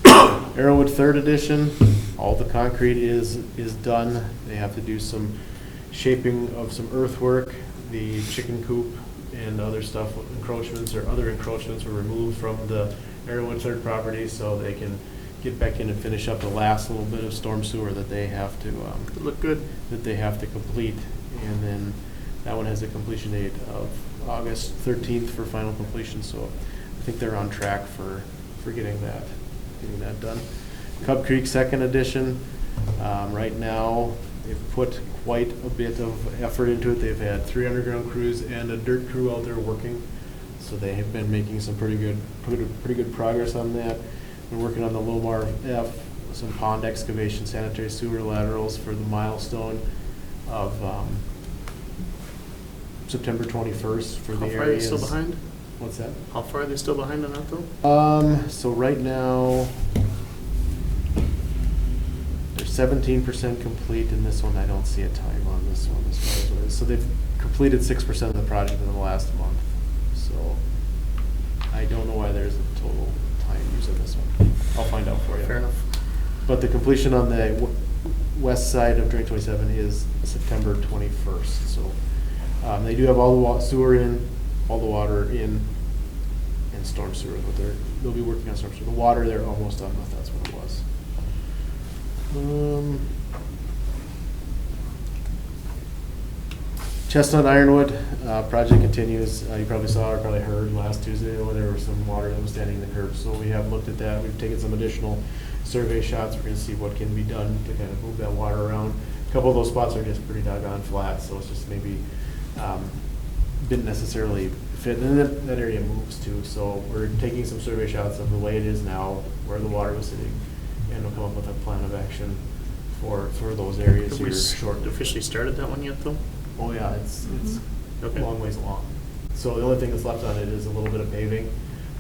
Speaker 12: Arrowwood 3rd edition, all the concrete is done. They have to do some shaping of some earthwork. The chicken coop and other stuff, other encroachments were removed from the Arrowwood 3rd property, so they can get back in and finish up the last little bit of storm sewer that they have to
Speaker 4: Look good.
Speaker 12: that they have to complete. And then That one has a completion date of August 13th for final completion, so I think they're on track for getting that done. Cub Creek Second Edition, right now, they've put quite a bit of effort into it. They've had 3 underground crews and a dirt crew out there working, so they have been making some pretty good progress on that. We're working on the Lomar F, some pond excavation, sanitary sewer laterals for the milestone of September 21st for the
Speaker 4: How
Speaker 12: areas.
Speaker 4: far are they still behind?
Speaker 12: What's that?
Speaker 4: How far are they still behind on that though?
Speaker 12: So right now, they're 17% complete in this one. I don't see a time on this one as far as what it is. So they've completed 6% of the project in the last month. So I don't know why there's a total time using this one. I'll find out for you.
Speaker 4: Fair enough.
Speaker 12: But the completion on the west side of Drain 27 is September 21st. So they do have all the sewer in, all the water in, and storm sewer, but they'll be working on storm sewer. The water, they're almost done with, that's what it was. Chestnut Ironwood, project continues. You probably saw or probably heard last Tuesday where there was some water that was standing in the curb. So we have looked at that. We've taken some additional survey shots. We're gonna see what can be done to kind of move that water around. A couple of those spots are just pretty doggone flat, so it's just maybe didn't necessarily fit. And then that area moves too. So we're taking some survey shots of the way it is now, where the water was sitting, and we'll come up with a plan of action for those areas
Speaker 4: Have we
Speaker 12: here shortly.
Speaker 4: officially started that one yet though?
Speaker 12: Oh yeah, it's
Speaker 4: Okay.
Speaker 12: a long ways along. So the only thing that's left on it is a little bit of paving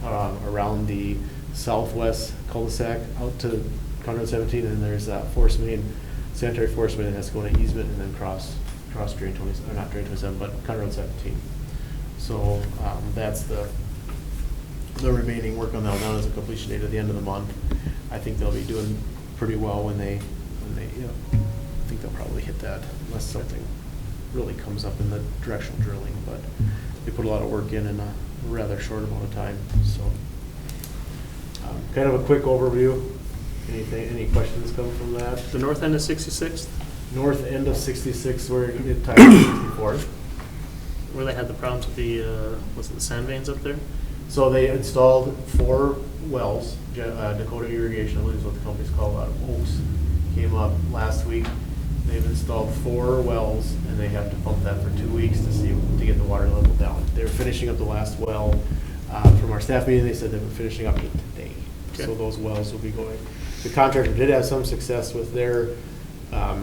Speaker 12: around the southwest cul-de-sac out to Conroe 17, and there's that force main, sanitary force main that has to go to easement and then cross drain 20, or not drain 27, but Conroe 17. So that's the remaining work on that one. That is a completion date at the end of the month. I think they'll be doing pretty well when they I think they'll probably hit that unless something really comes up in the directional drilling, but they put a lot of work in a rather short amount of time. So kind of a quick overview. Any questions come from that?
Speaker 4: The north end of 66th,
Speaker 12: North end of 66 where it ties to 64.
Speaker 4: where they had the problems with the, was it the sand veins up there?
Speaker 12: So they installed 4 wells. Dakota Irrigation, I believe is what the company's called, out of Oaks. Came up last week. They've installed 4 wells, and they have to pump that for 2 weeks to get the water level down. They're finishing up the last well. From our staff meeting, they said they were finishing up it today.
Speaker 4: Okay.
Speaker 12: So those wells will be going. The contractor did have some success with their, I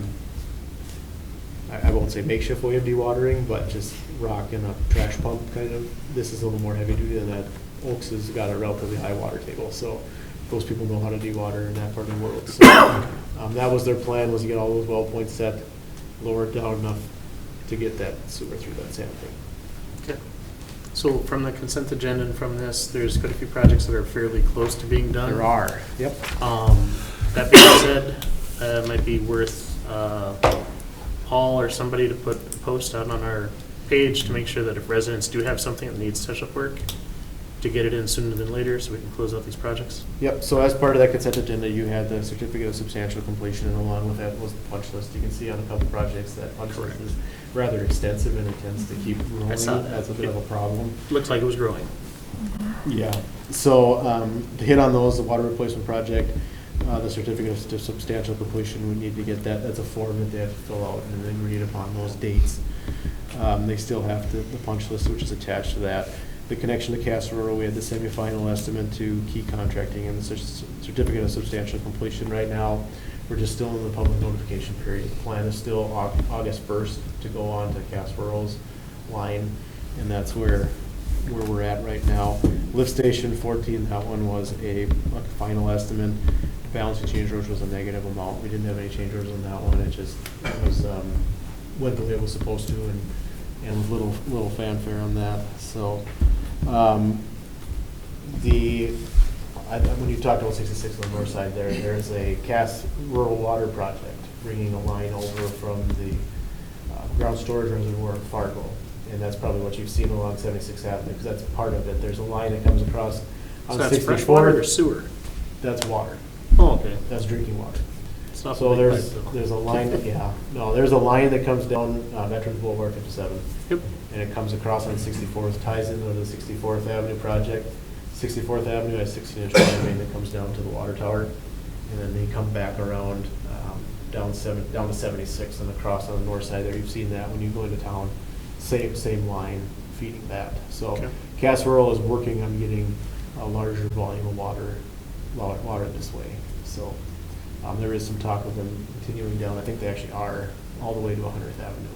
Speaker 12: won't say makeshift way of dewatering, but just rock and a trash pump kind of. This is a little more heavy duty than that. Oaks has got a relatively high water table, so those people know how to dewater in that part of the world. So that was their plan, was to get all those well points set, lower it down enough to get that sewer through that sand thing.
Speaker 4: Okay. So from the consent agenda and from this, there's quite a few projects that are fairly close to being done.
Speaker 12: There are, yep.
Speaker 4: That being said, it might be worth Paul or somebody to put a post out on our page to make sure that if residents do have something that needs touch-up work, to get it in sooner than later so we can close out these projects.
Speaker 12: Yep, so as part of that consent agenda, you had the certificate of substantial completion, and along with that was the punch list. You can see on a couple projects that punch list is rather extensive and it tends to keep growing.
Speaker 4: I saw that.
Speaker 12: That's a bit of a problem.
Speaker 4: Looks like it was growing.
Speaker 12: Yeah, so to hit on those, the water replacement project, the certificate of substantial completion, we need to get that. That's a form that they have to fill out and then agreed upon those dates. They still have the punch list, which is attached to that. The connection to Cass Rural, we had the semifinal estimate to Key Contracting and the certificate of substantial completion. Right now, we're just still in the public notification period. The plan is still August 1st to go on to Cass Rural's line, and that's where we're at right now. Lift station 14, that one was a final estimate. Balancing change orders was a negative amount. We didn't have any change orders on that one. It just was went the way it was supposed to, and with little fanfare on that. So when you talked about 66 on the north side there's a Cass Rural Water Project bringing a line over from the ground storage reservoir in Fargo. And that's probably what you've seen along 76th Avenue, because that's part of it. There's a line that comes across on
Speaker 4: So that's
Speaker 12: 64.
Speaker 4: fresh water or sewer?
Speaker 12: That's water.
Speaker 4: Oh, okay.
Speaker 12: That's drinking water.
Speaker 4: It's not
Speaker 12: So
Speaker 4: the big
Speaker 12: there's,
Speaker 4: pipe, though.
Speaker 12: there's a line, there's a line that comes down Veterans Boulevard 57.
Speaker 4: Yep.
Speaker 12: And it comes across on 64th, ties into the 64th Avenue project. 64th Avenue has 16-inch water main that comes down to the water tower. And then they come back around down to 76th and across on the north side there. You've seen that when you go into town. Same line feeding that. So
Speaker 4: Okay.
Speaker 12: Cass Rural is working on getting a larger volume of water this way. So there is some talk of them continuing down. I think they actually are all the way to 100th Avenue.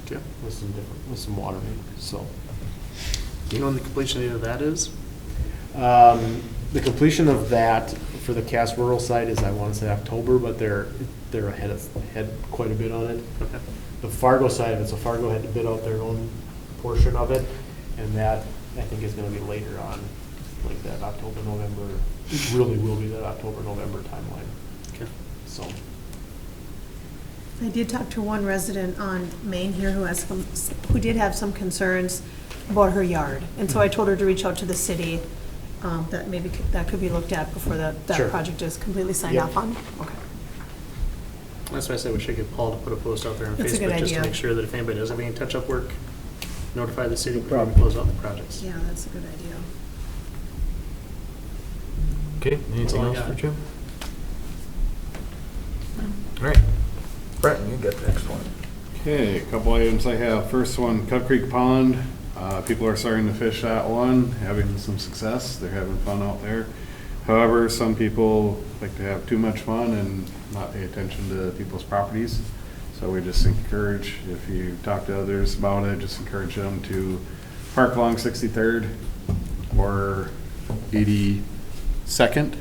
Speaker 4: Okay.
Speaker 12: With some water main. So
Speaker 4: Do you know when the completion date of that is?
Speaker 12: the completion of that for the Cass Rural side is, I want to say October, but they're ahead quite a bit on it.
Speaker 4: Okay.
Speaker 12: The Fargo side of it, so Fargo had to bid out their own portion of it, and that, I think, is going to be later on, like that October, November. It really will be that October, November timeline.
Speaker 4: Okay.
Speaker 12: So,
Speaker 9: I did talk to one resident on Main here who did have some concerns about her yard. And so I told her to reach out to the city, that maybe that could be looked at before that
Speaker 12: Sure.
Speaker 9: project is completely signed
Speaker 12: Yep.
Speaker 9: off on. Okay.
Speaker 4: That's why I said we should get Paul to put a post out there on
Speaker 9: That's a good
Speaker 4: Facebook, just to
Speaker 9: idea.
Speaker 4: make sure that if anybody does have any touch-up work, notify the city
Speaker 12: No
Speaker 4: before we
Speaker 12: problem.
Speaker 4: close out the projects.
Speaker 9: Yeah, that's a good idea.
Speaker 3: Okay,
Speaker 4: all
Speaker 3: anything
Speaker 4: I
Speaker 3: else
Speaker 4: got.
Speaker 3: for Jim? All right. Brett, you get the next one.
Speaker 1: Okay, a couple items I have. First one, Cub Creek Pond. People are starting to fish that one, having some success. They're having fun out there. However, some people like to have too much fun and not pay attention to people's properties. So we just encourage, if you talk to others about it, just encourage them to park along 63rd or 82nd.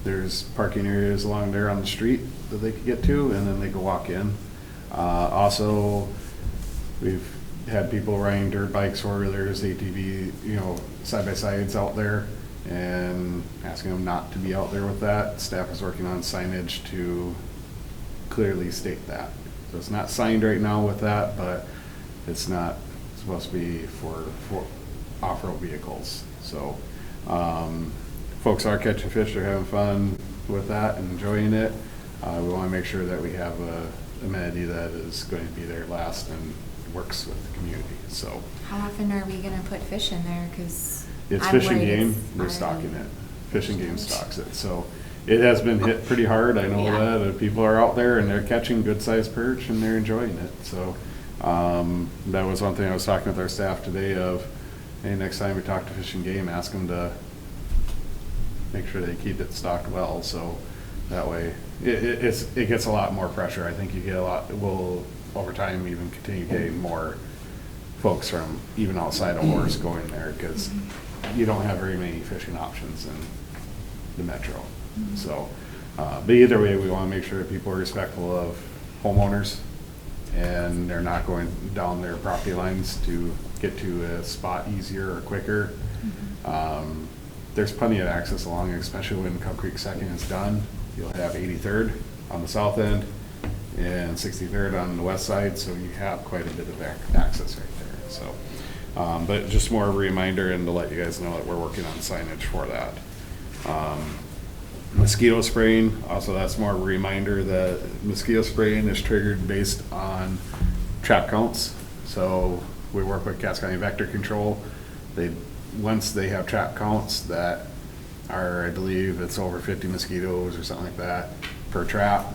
Speaker 1: There's parking areas along there on the street that they could get to, and then they can walk in. Also, we've had people riding dirt bikes or there's ATV, side-by-sides out there, and asking them not to be out there with that. Staff is working on signage to clearly state that. So it's not signed right now with that, but it's not supposed to be for off-road vehicles. So, folks are catching fish, they're having fun with that and enjoying it. We want to make sure that we have a amenity that is going to be there last and works with the community. So
Speaker 5: How often are we gonna put fish in there? Cause
Speaker 1: it's
Speaker 5: I'm
Speaker 1: fishing
Speaker 5: worried
Speaker 1: game,
Speaker 5: it's
Speaker 1: they're
Speaker 5: already-
Speaker 1: stocking it. Fishing game stocks it. So it has been hit pretty hard, I know
Speaker 5: Yeah.
Speaker 1: that. People are out there and they're catching good-sized perch and they're enjoying it. So that was one thing I was talking with our staff today of, hey, next time we talk to Fishing Game, ask them to make sure they keep it stocked well. So that way, it gets a lot more pressure. I think you get will over time even continue getting more folks from even outside of Horace going there, because you don't have very many fishing options in the metro. So, but either way, we want to make sure that people are respectful of homeowners and they're not going down their property lines to get to a spot easier or quicker. There's plenty of access along, especially when Cub Creek Second is done. You'll have 83rd on the south end and 63rd on the west side, so you have quite a bit of access right there. So, but just more of a reminder and to let you guys know that we're working on signage for that. Mosquito spraying, also that's more of a reminder that mosquito spraying is triggered based on trap counts. So we work with Cass County Vector Control. Once they have trap counts that are, I believe it's over 50 mosquitoes or something like that per trap,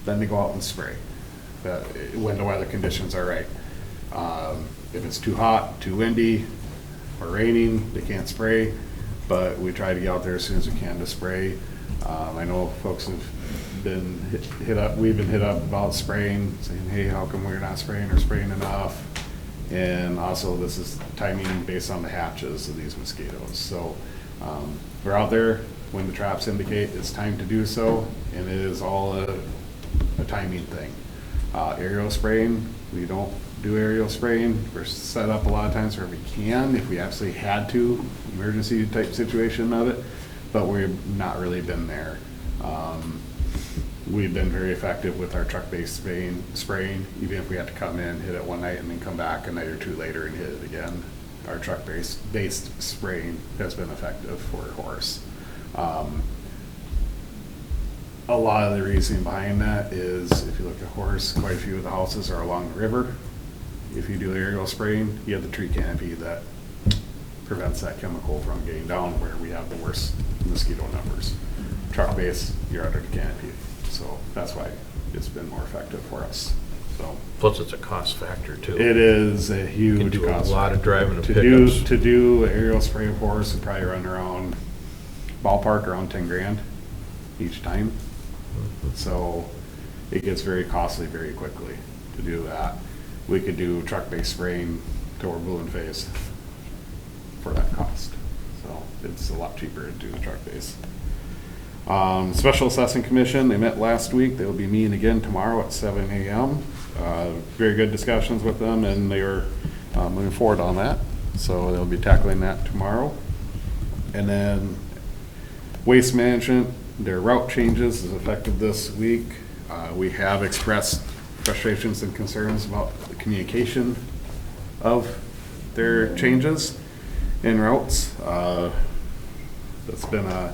Speaker 1: then they go out and spray when the weather conditions are right. If it's too hot, too windy, or raining, they can't spray, but we try to get out there as soon as we can to spray. I know folks have been hit up, we've been hit up about spraying, saying, hey, how come we're not spraying or spraying enough? And also this is timing based on the hatches of these mosquitoes. So we're out there when the traps indicate it's time to do so, and it is all a timing thing. Aerial spraying, we don't do aerial spraying. We're set up a lot of times where we can, if we absolutely had to, emergency type situation of it, but we've not really been there. We've been very effective with our truck-based spraying, even if we had to come in, hit it one night, and then come back a night or two later and hit it again. Our truck-based spraying has been effective for Horace. a lot of the reasoning behind that is, if you look at Horace, quite a few of the houses are along the river. If you do aerial spraying, you have the tree canopy that prevents that chemical from getting down where we have the worst mosquito numbers. Truck base, you're under the canopy, so that's why it's been more effective for us, so.
Speaker 3: Plus, it's a cost factor, too.
Speaker 1: It is a
Speaker 3: You can
Speaker 1: huge
Speaker 3: do a
Speaker 1: cost.
Speaker 3: lot of driving
Speaker 1: To
Speaker 3: to
Speaker 1: do,
Speaker 3: pickups.
Speaker 1: to do aerial spray of Horace would probably run around, ballpark around 10 grand each time. So it gets very costly very quickly to do that. We could do truck-based spraying till we're blue in face for that cost. So it's a lot cheaper to do the truck-based. Special Assessing Commission, they met last week. They will be meeting again tomorrow at 7 a.m. Very good discussions with them, and they are moving forward on that. So they'll be tackling that tomorrow. And then Waste Management, their route changes is effective this week. We have expressed frustrations and concerns about the communication of their changes in routes. That's been a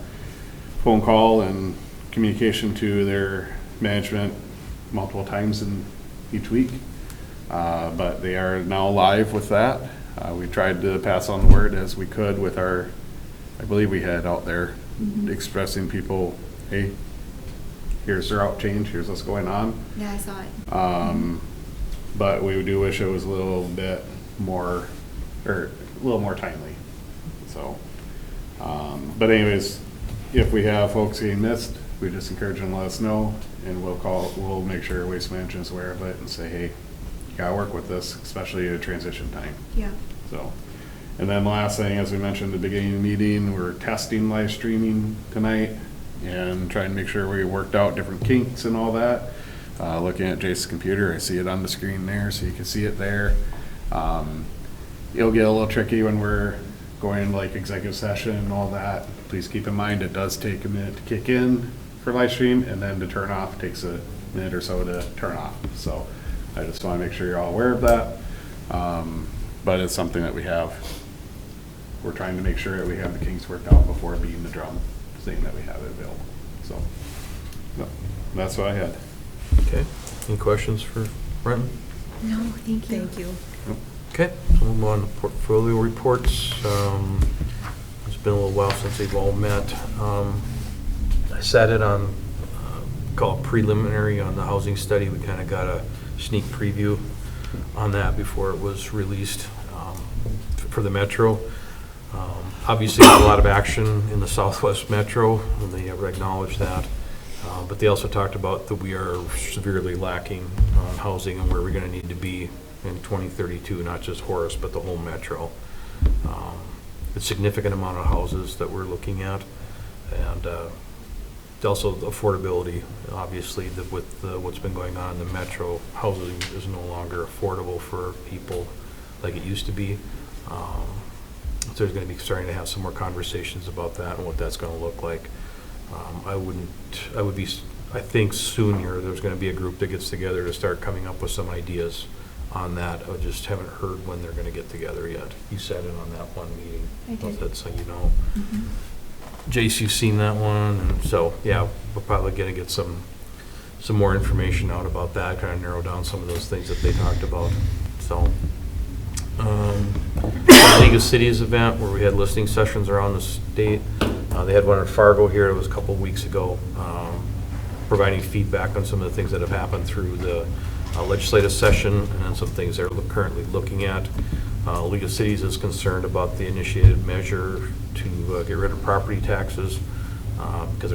Speaker 1: phone call and communication to their management multiple times in each week. But they are now live with that. We tried to pass on the word as we could with our, I believe we had out there expressing people, hey, here's the route change, here's what's going on.
Speaker 5: Yeah, I saw it.
Speaker 1: But we do wish it was a little bit more, or a little more timely. So, but anyways, if we have folks getting missed, we just encourage them to let us know, and we'll make sure Waste Management's aware of it and say, hey, you gotta work with this, especially at transition time.
Speaker 5: Yeah.
Speaker 1: So, and then the last thing, as we mentioned at the beginning of the meeting, we're testing live streaming tonight and trying to make sure we worked out different kinks and all that. Looking at Jace's computer, I see it on the screen there, so you can see it there. It'll get a little tricky when we're going into like executive session and all that. Please keep in mind, it does take a minute to kick in for live stream, and then to turn off takes a minute or so to turn off. So I just want to make sure you're all aware of that. But it's something that we have. We're trying to make sure that we have the kinks worked out before beating the drum, saying that we have it available. So no, that's what I had.
Speaker 3: Okay, any questions for Brenton?
Speaker 5: No, thank you.
Speaker 9: Thank you.
Speaker 3: Okay, so we'll move on to portfolio reports. It's been a little while since they've all met. I sat in on, call it preliminary on the housing study. We kind of got a sneak preview on that before it was released for the Metro. Obviously, there's a lot of action in the Southwest Metro, and they have acknowledged that. But they also talked about that we are severely lacking on housing and where we're going to need to be in 2032, not just Horace, but the whole Metro. A significant amount of houses that we're looking at, and also the affordability. Obviously, with what's been going on in the Metro, housing is no longer affordable for people like it used to be. So there's going to be starting to have some more conversations about that and what that's going to look like. I think soon here, there's going to be a group that gets together to start coming up with some ideas on that. I just haven't heard when they're going to get together yet. You sat in on that one meeting.
Speaker 5: I did.
Speaker 3: That's so you know. Jace, you've seen that one, and so, yeah, we're probably going to get some more information out about that, kind of narrow down some of those things that they talked about. So, the League of Cities event where we had listening sessions around the state. They had one in Fargo here, it was a couple weeks ago, providing feedback on some of the things that have happened through the legislative session, and then some things they're currently looking at. League of Cities is concerned about the initiated measure to get rid of property taxes, because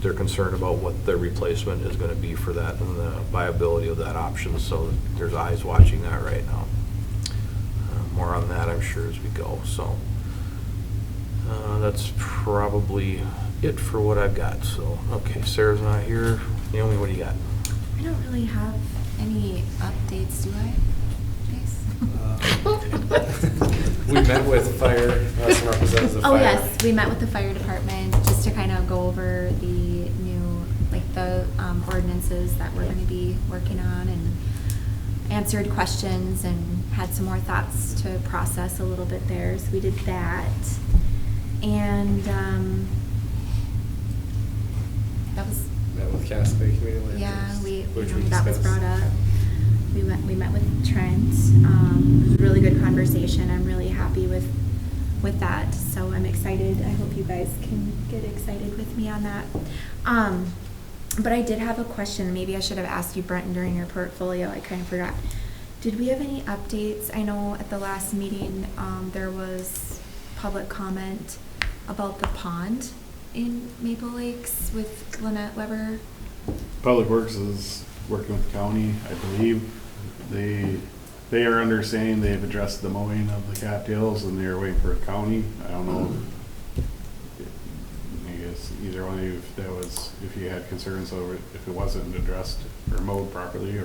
Speaker 3: they're concerned about what their replacement is going to be for that and the viability of that option. So there's eyes watching that right now. More on that, I'm sure, as we go. So that's probably it for what I've got. So, okay, Sarah's not here. Naomi, what do you got?
Speaker 5: I don't really have any updates, do I, Jace?
Speaker 2: We met with fire, some representatives of fire.
Speaker 5: Oh, yes, we met with the fire department just to kind of go over the new, like the ordinances that we're going to be working on, and answered questions and had some more thoughts to process a little bit there. So we did that. And that was
Speaker 2: Met with
Speaker 5: Yeah,
Speaker 12: Which we
Speaker 5: that was
Speaker 12: discussed.
Speaker 5: brought up. We met with Trent. It was a really good conversation. I'm really happy with that. So I'm excited. I hope you guys can get excited with me on that. But I did have a question. Maybe I should have asked you, Brenton, during your portfolio. I kind of forgot. Did we have any updates? I know at the last meeting, there was public comment about the pond in Maple Lakes with Lynette Weber.
Speaker 1: Public Works is working with the county, I believe. They are understanding they've addressed the mowing of the cattails and they're waiting for a county. I don't know. I guess either one of you, if you had concerns over it, if it wasn't addressed or mowed properly,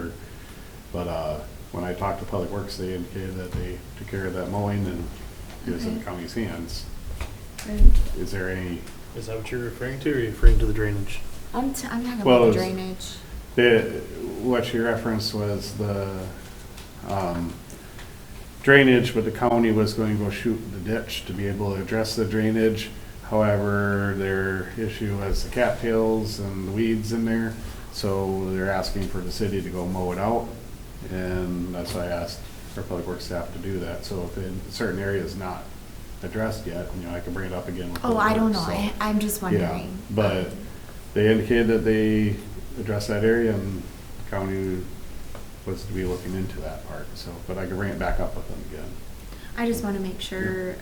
Speaker 1: but when I talked to Public Works, they indicated that they took care of that mowing and it was in the county's hands.
Speaker 5: Right.
Speaker 1: Is there any?
Speaker 4: Is that what you're referring to, or are you referring to the drainage?
Speaker 5: I'm talking
Speaker 1: Well,
Speaker 5: about the
Speaker 1: it's-
Speaker 5: drainage.
Speaker 1: What you referenced was the drainage, but the county was going to go shoot the ditch to be able to address the drainage. However, their issue was the cattails and the weeds in there, so they're asking for the city to go mow it out. And that's why I asked our Public Works staff to do that. So if in certain areas not addressed yet, I can bring it up again. with
Speaker 5: Oh,
Speaker 1: Public
Speaker 5: I don't
Speaker 1: Works,
Speaker 5: know.
Speaker 1: so.
Speaker 5: I'm just wondering.
Speaker 1: Yeah, but they indicated that they addressed that area and the county was to be looking into that part, so, but I can bring it back up with them again.
Speaker 5: I just want to make sure,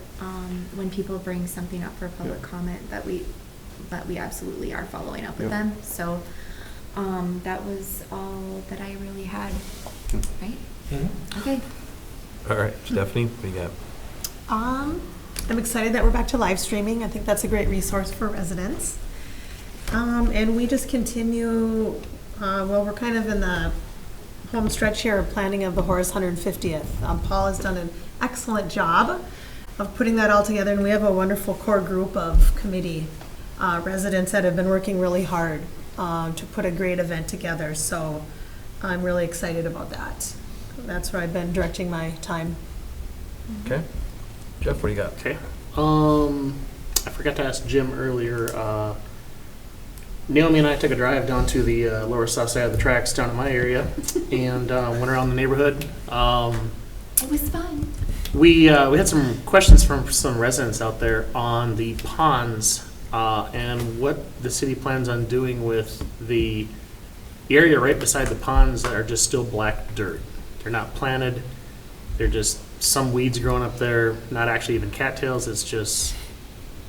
Speaker 5: when people bring something up for public
Speaker 1: Yeah.
Speaker 5: comment, that we absolutely are following up with
Speaker 1: Yeah.
Speaker 5: them. So, that was all that I really had, right? Okay.
Speaker 3: All right, Stephanie, what do you got?
Speaker 9: I'm excited that we're back to live streaming. I think that's a great resource for residents. And we just continue, we're kind of in the home stretch here of planning of the Horace 150th. Paul has done an excellent job of putting that all together, and we have a wonderful core group of committee residents that have been working really hard to put a great event together. So I'm really excited about that. That's where I've been directing my time.
Speaker 3: Okay. Jeff, what do you got?
Speaker 4: Okay. I forgot to ask Jim earlier. Naomi and I took a drive down to the lower south side of the tracks down in my area and went around the neighborhood.
Speaker 5: It was fun.
Speaker 4: We had some questions from some residents out there on the ponds and what the city plans on doing with the area right beside the ponds that are just still black dirt. They're not planted. They're just some weeds growing up there, not actually even cattails. It's just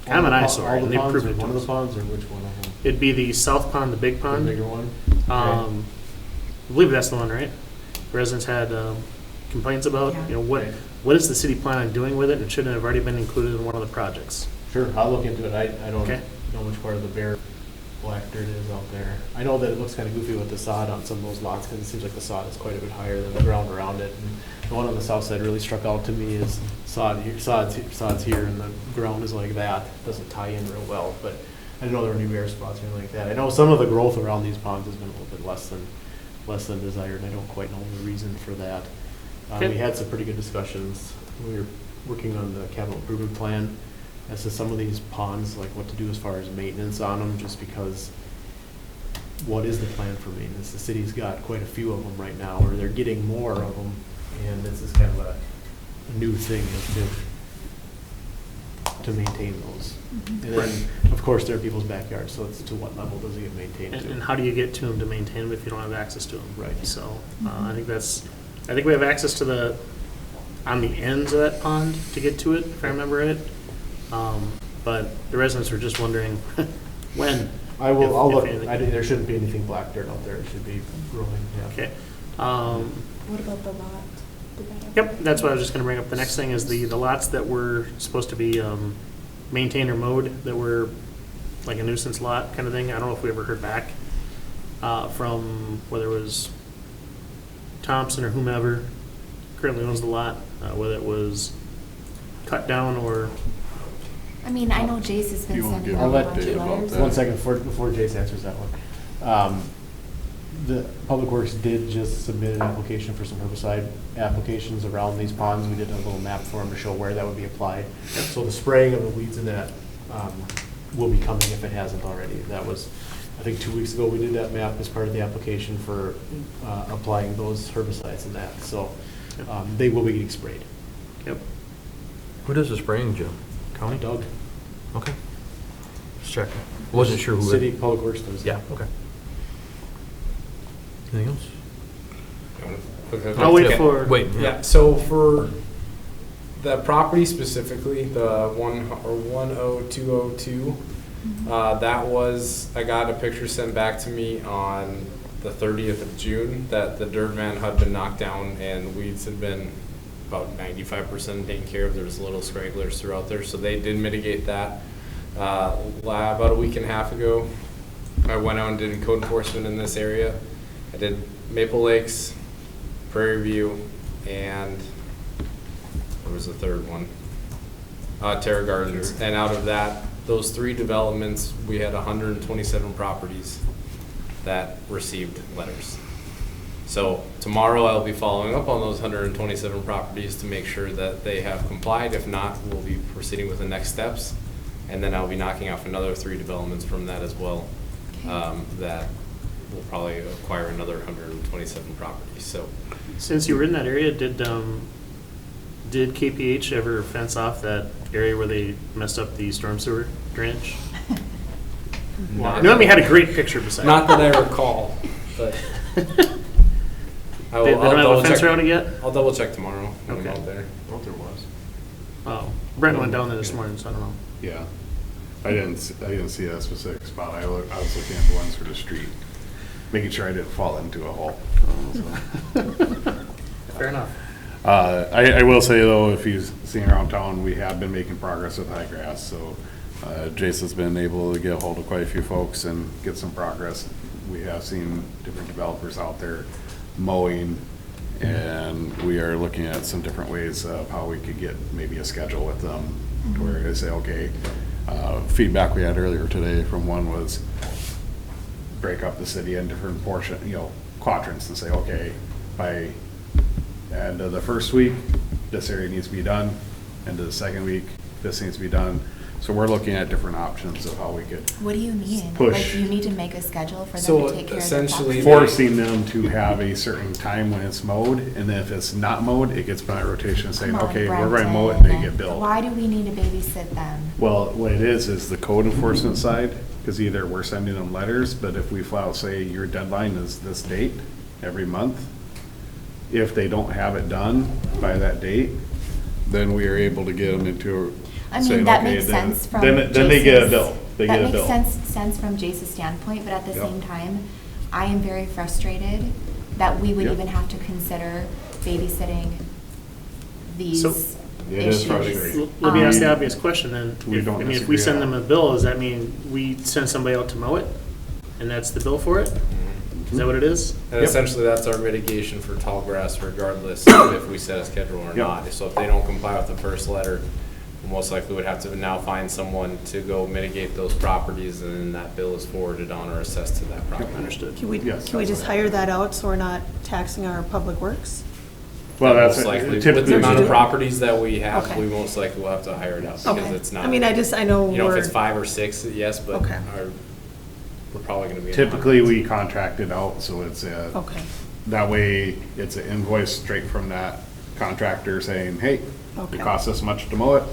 Speaker 4: kind of an eyesore.
Speaker 12: All
Speaker 4: and
Speaker 12: the
Speaker 4: they
Speaker 12: ponds,
Speaker 4: proved
Speaker 12: or
Speaker 4: it to
Speaker 12: one of
Speaker 4: us.
Speaker 12: the ponds, or which one of them?
Speaker 4: It'd be the south pond, the big
Speaker 12: The
Speaker 4: pond.
Speaker 12: bigger one?
Speaker 4: I believe that's the one, right? Residents had complaints about,
Speaker 5: Yeah.
Speaker 4: what is the city plan on doing with it, and shouldn't it have already been included in one of the projects?
Speaker 12: Sure, I'll look into it. I don't
Speaker 4: Okay.
Speaker 12: know which part of the bare black dirt is out there. I know that it looks kind of goofy with the sod on some of those lots, because it seems like the sod is quite a bit higher than the ground around it. And the one on the south side really struck out to me is sod's here, and the ground is like that. Doesn't tie in real well, but I didn't know there were any bare spots or anything like that. I know some of the growth around these ponds has been a little bit less than desired, and I don't quite know the reason for that.
Speaker 4: Okay.
Speaker 12: We had some pretty good discussions. We were working on the capital improvement plan as to some of these ponds, like what to do as far as maintenance on them, just because what is the plan for maintenance? The city's got quite a few of them right now, or they're getting more of them, and this is kind of a new thing to maintain those. And then, of course, they're people's backyards, so it's to what level does it get maintained
Speaker 4: And
Speaker 12: to?
Speaker 4: how do you get to them to maintain them if you don't have access to them?
Speaker 12: Right.
Speaker 4: So I think we have access to on the ends of that pond to get to it, if I remember it. But the residents were just wondering when.
Speaker 12: I'll look,
Speaker 4: anything.
Speaker 12: there shouldn't be anything black dirt out there, it should be growing, yeah.
Speaker 4: Okay.
Speaker 5: What about the lot? Did that ever-
Speaker 4: Yep, that's what I was just gonna bring up. The next thing is the lots that were supposed to be maintained or mowed, that were like a nuisance lot kind of thing. I don't know if we ever heard back from whether it was Thompson or whomever currently owns the lot, whether it was cut down or.
Speaker 5: I mean, I know Jace has been
Speaker 1: You won't
Speaker 5: sending
Speaker 1: give
Speaker 5: out
Speaker 1: an
Speaker 5: a bunch of
Speaker 1: update about
Speaker 5: letters.
Speaker 1: that.
Speaker 12: One second, before Jace answers that one. The Public Works did just submit an application for some herbicide applications around these ponds. We did a little map for them to show where that would be applied. So the spraying of the weeds in that will be coming if it hasn't already. That was, I think 2 weeks ago, we did that map as part of the application for applying those herbicides and that. So they will be getting sprayed.
Speaker 4: Yep.
Speaker 3: Who does the spraying, Jim? County?
Speaker 12: Doug,
Speaker 3: Okay. Just checking. Wasn't sure who.
Speaker 12: City Public Works does.
Speaker 3: Yeah, okay. Anything else?
Speaker 4: I'll wait for.
Speaker 3: Wait,
Speaker 2: Yeah, so for the property specifically, the 10202, that was, I got a picture sent back to me on the 30th of June that the dirt van had been knocked down and weeds had been about 95% taken care of. There was little stragglers throughout there, so they did mitigate that. About a week and a half ago, I went out and did code enforcement in this area. I did Maple Lakes, Prairie View, and what was the third one? Terra Gardens. And out of that, those 3 developments, we had 127 properties that received letters. So tomorrow I'll be following up on those 127 properties to make sure that they have complied. If not, we'll be proceeding with the next steps. And then I'll be knocking off another 3 developments from that as well. That will probably acquire another 127 properties. So
Speaker 4: Since you were in that area, did KPH ever fence off that area where they messed up the storm sewer drainage? Noemi had a great picture beside
Speaker 2: not
Speaker 4: it.
Speaker 2: that I recall, but
Speaker 4: They don't have a fence around it yet?
Speaker 2: I'll double check tomorrow when I'm
Speaker 4: Okay.
Speaker 2: out there.
Speaker 12: I thought there was.
Speaker 4: Oh, Brent went down there this morning, so I don't know.
Speaker 1: Yeah. I didn't see that specific spot. I was looking at the ones for the street, making sure I didn't fall into a hole.
Speaker 4: Fair enough.
Speaker 1: I will say though, if you've seen around town, we have been making progress with high grass, so Jason's been able to get a hold of quite a few folks and get some progress. We have seen different developers out there mowing, and we are looking at some different ways of how we could get maybe a schedule with them, to where they say, okay, feedback we had earlier today from one was break up the city in different quadrants and say, okay, by end of the first week, this area needs to be done. End of the second week, this needs to be done. So we're looking at different options of how we could
Speaker 5: What do you mean?
Speaker 1: Push.
Speaker 5: Like, you need to make a schedule for them
Speaker 2: So
Speaker 5: to take care of the
Speaker 2: essentially-
Speaker 5: property?
Speaker 1: forcing them to have a certain time when it's mowed, and then if it's not mowed, it gets put on rotation saying,
Speaker 5: Come on,
Speaker 1: okay, we're going to mow it, and
Speaker 5: Brenton.
Speaker 1: they get billed.
Speaker 5: Why do we need to babysit them?
Speaker 1: Well, what it is the code enforcement side, because either we're sending them letters, but if we file, say, your deadline is this date every month, if they don't have it done by that date, then we are able to get them into
Speaker 5: I mean,
Speaker 1: saying,
Speaker 5: that
Speaker 1: okay,
Speaker 5: makes
Speaker 1: then,
Speaker 5: sense from
Speaker 1: then they get a
Speaker 5: Jason's-
Speaker 1: bill. They get a bill.
Speaker 5: That makes sense from Jace's standpoint, but at the
Speaker 1: Yep.
Speaker 5: same time, I am very frustrated that we would
Speaker 1: Yep.
Speaker 5: even have to consider babysitting these
Speaker 4: So-
Speaker 1: It is
Speaker 5: issues.
Speaker 1: frustrating.
Speaker 4: Let me ask the obvious question then.
Speaker 1: We don't
Speaker 4: if we
Speaker 1: disagree
Speaker 4: send
Speaker 1: at
Speaker 4: them
Speaker 1: all.
Speaker 4: a bill, does that mean we send somebody out to mow it? And that's the bill for it? Is that what it is?
Speaker 2: And
Speaker 1: Yep.
Speaker 2: essentially, that's our mitigation for tall grass regardless of if we set a schedule or
Speaker 1: Yep.
Speaker 2: not. So if they don't comply with the first letter, we most likely would have to now find someone to go mitigate those properties, and then that bill is forwarded on or assessed to that property.
Speaker 4: Understood.
Speaker 9: Can we
Speaker 1: Yes,
Speaker 9: just
Speaker 1: that's
Speaker 9: hire that out so we're not taxing our public works?
Speaker 1: Well, that's
Speaker 2: Most likely, with
Speaker 1: typically.
Speaker 2: the amount of
Speaker 9: do.
Speaker 2: properties that we have,
Speaker 9: Okay.
Speaker 2: we most likely will have to hire it out because
Speaker 9: Okay.
Speaker 2: it's not.
Speaker 9: I mean, I know
Speaker 2: You know, if
Speaker 9: we're,
Speaker 2: it's 5 or 6, yes, but
Speaker 9: Okay.
Speaker 2: we're probably gonna be. in
Speaker 1: Typically,
Speaker 2: hundreds.
Speaker 1: we contract it out, so it's
Speaker 9: okay,
Speaker 1: that way, it's an invoice straight from that contractor saying, hey,
Speaker 9: Okay.
Speaker 1: it costs this much to mow it.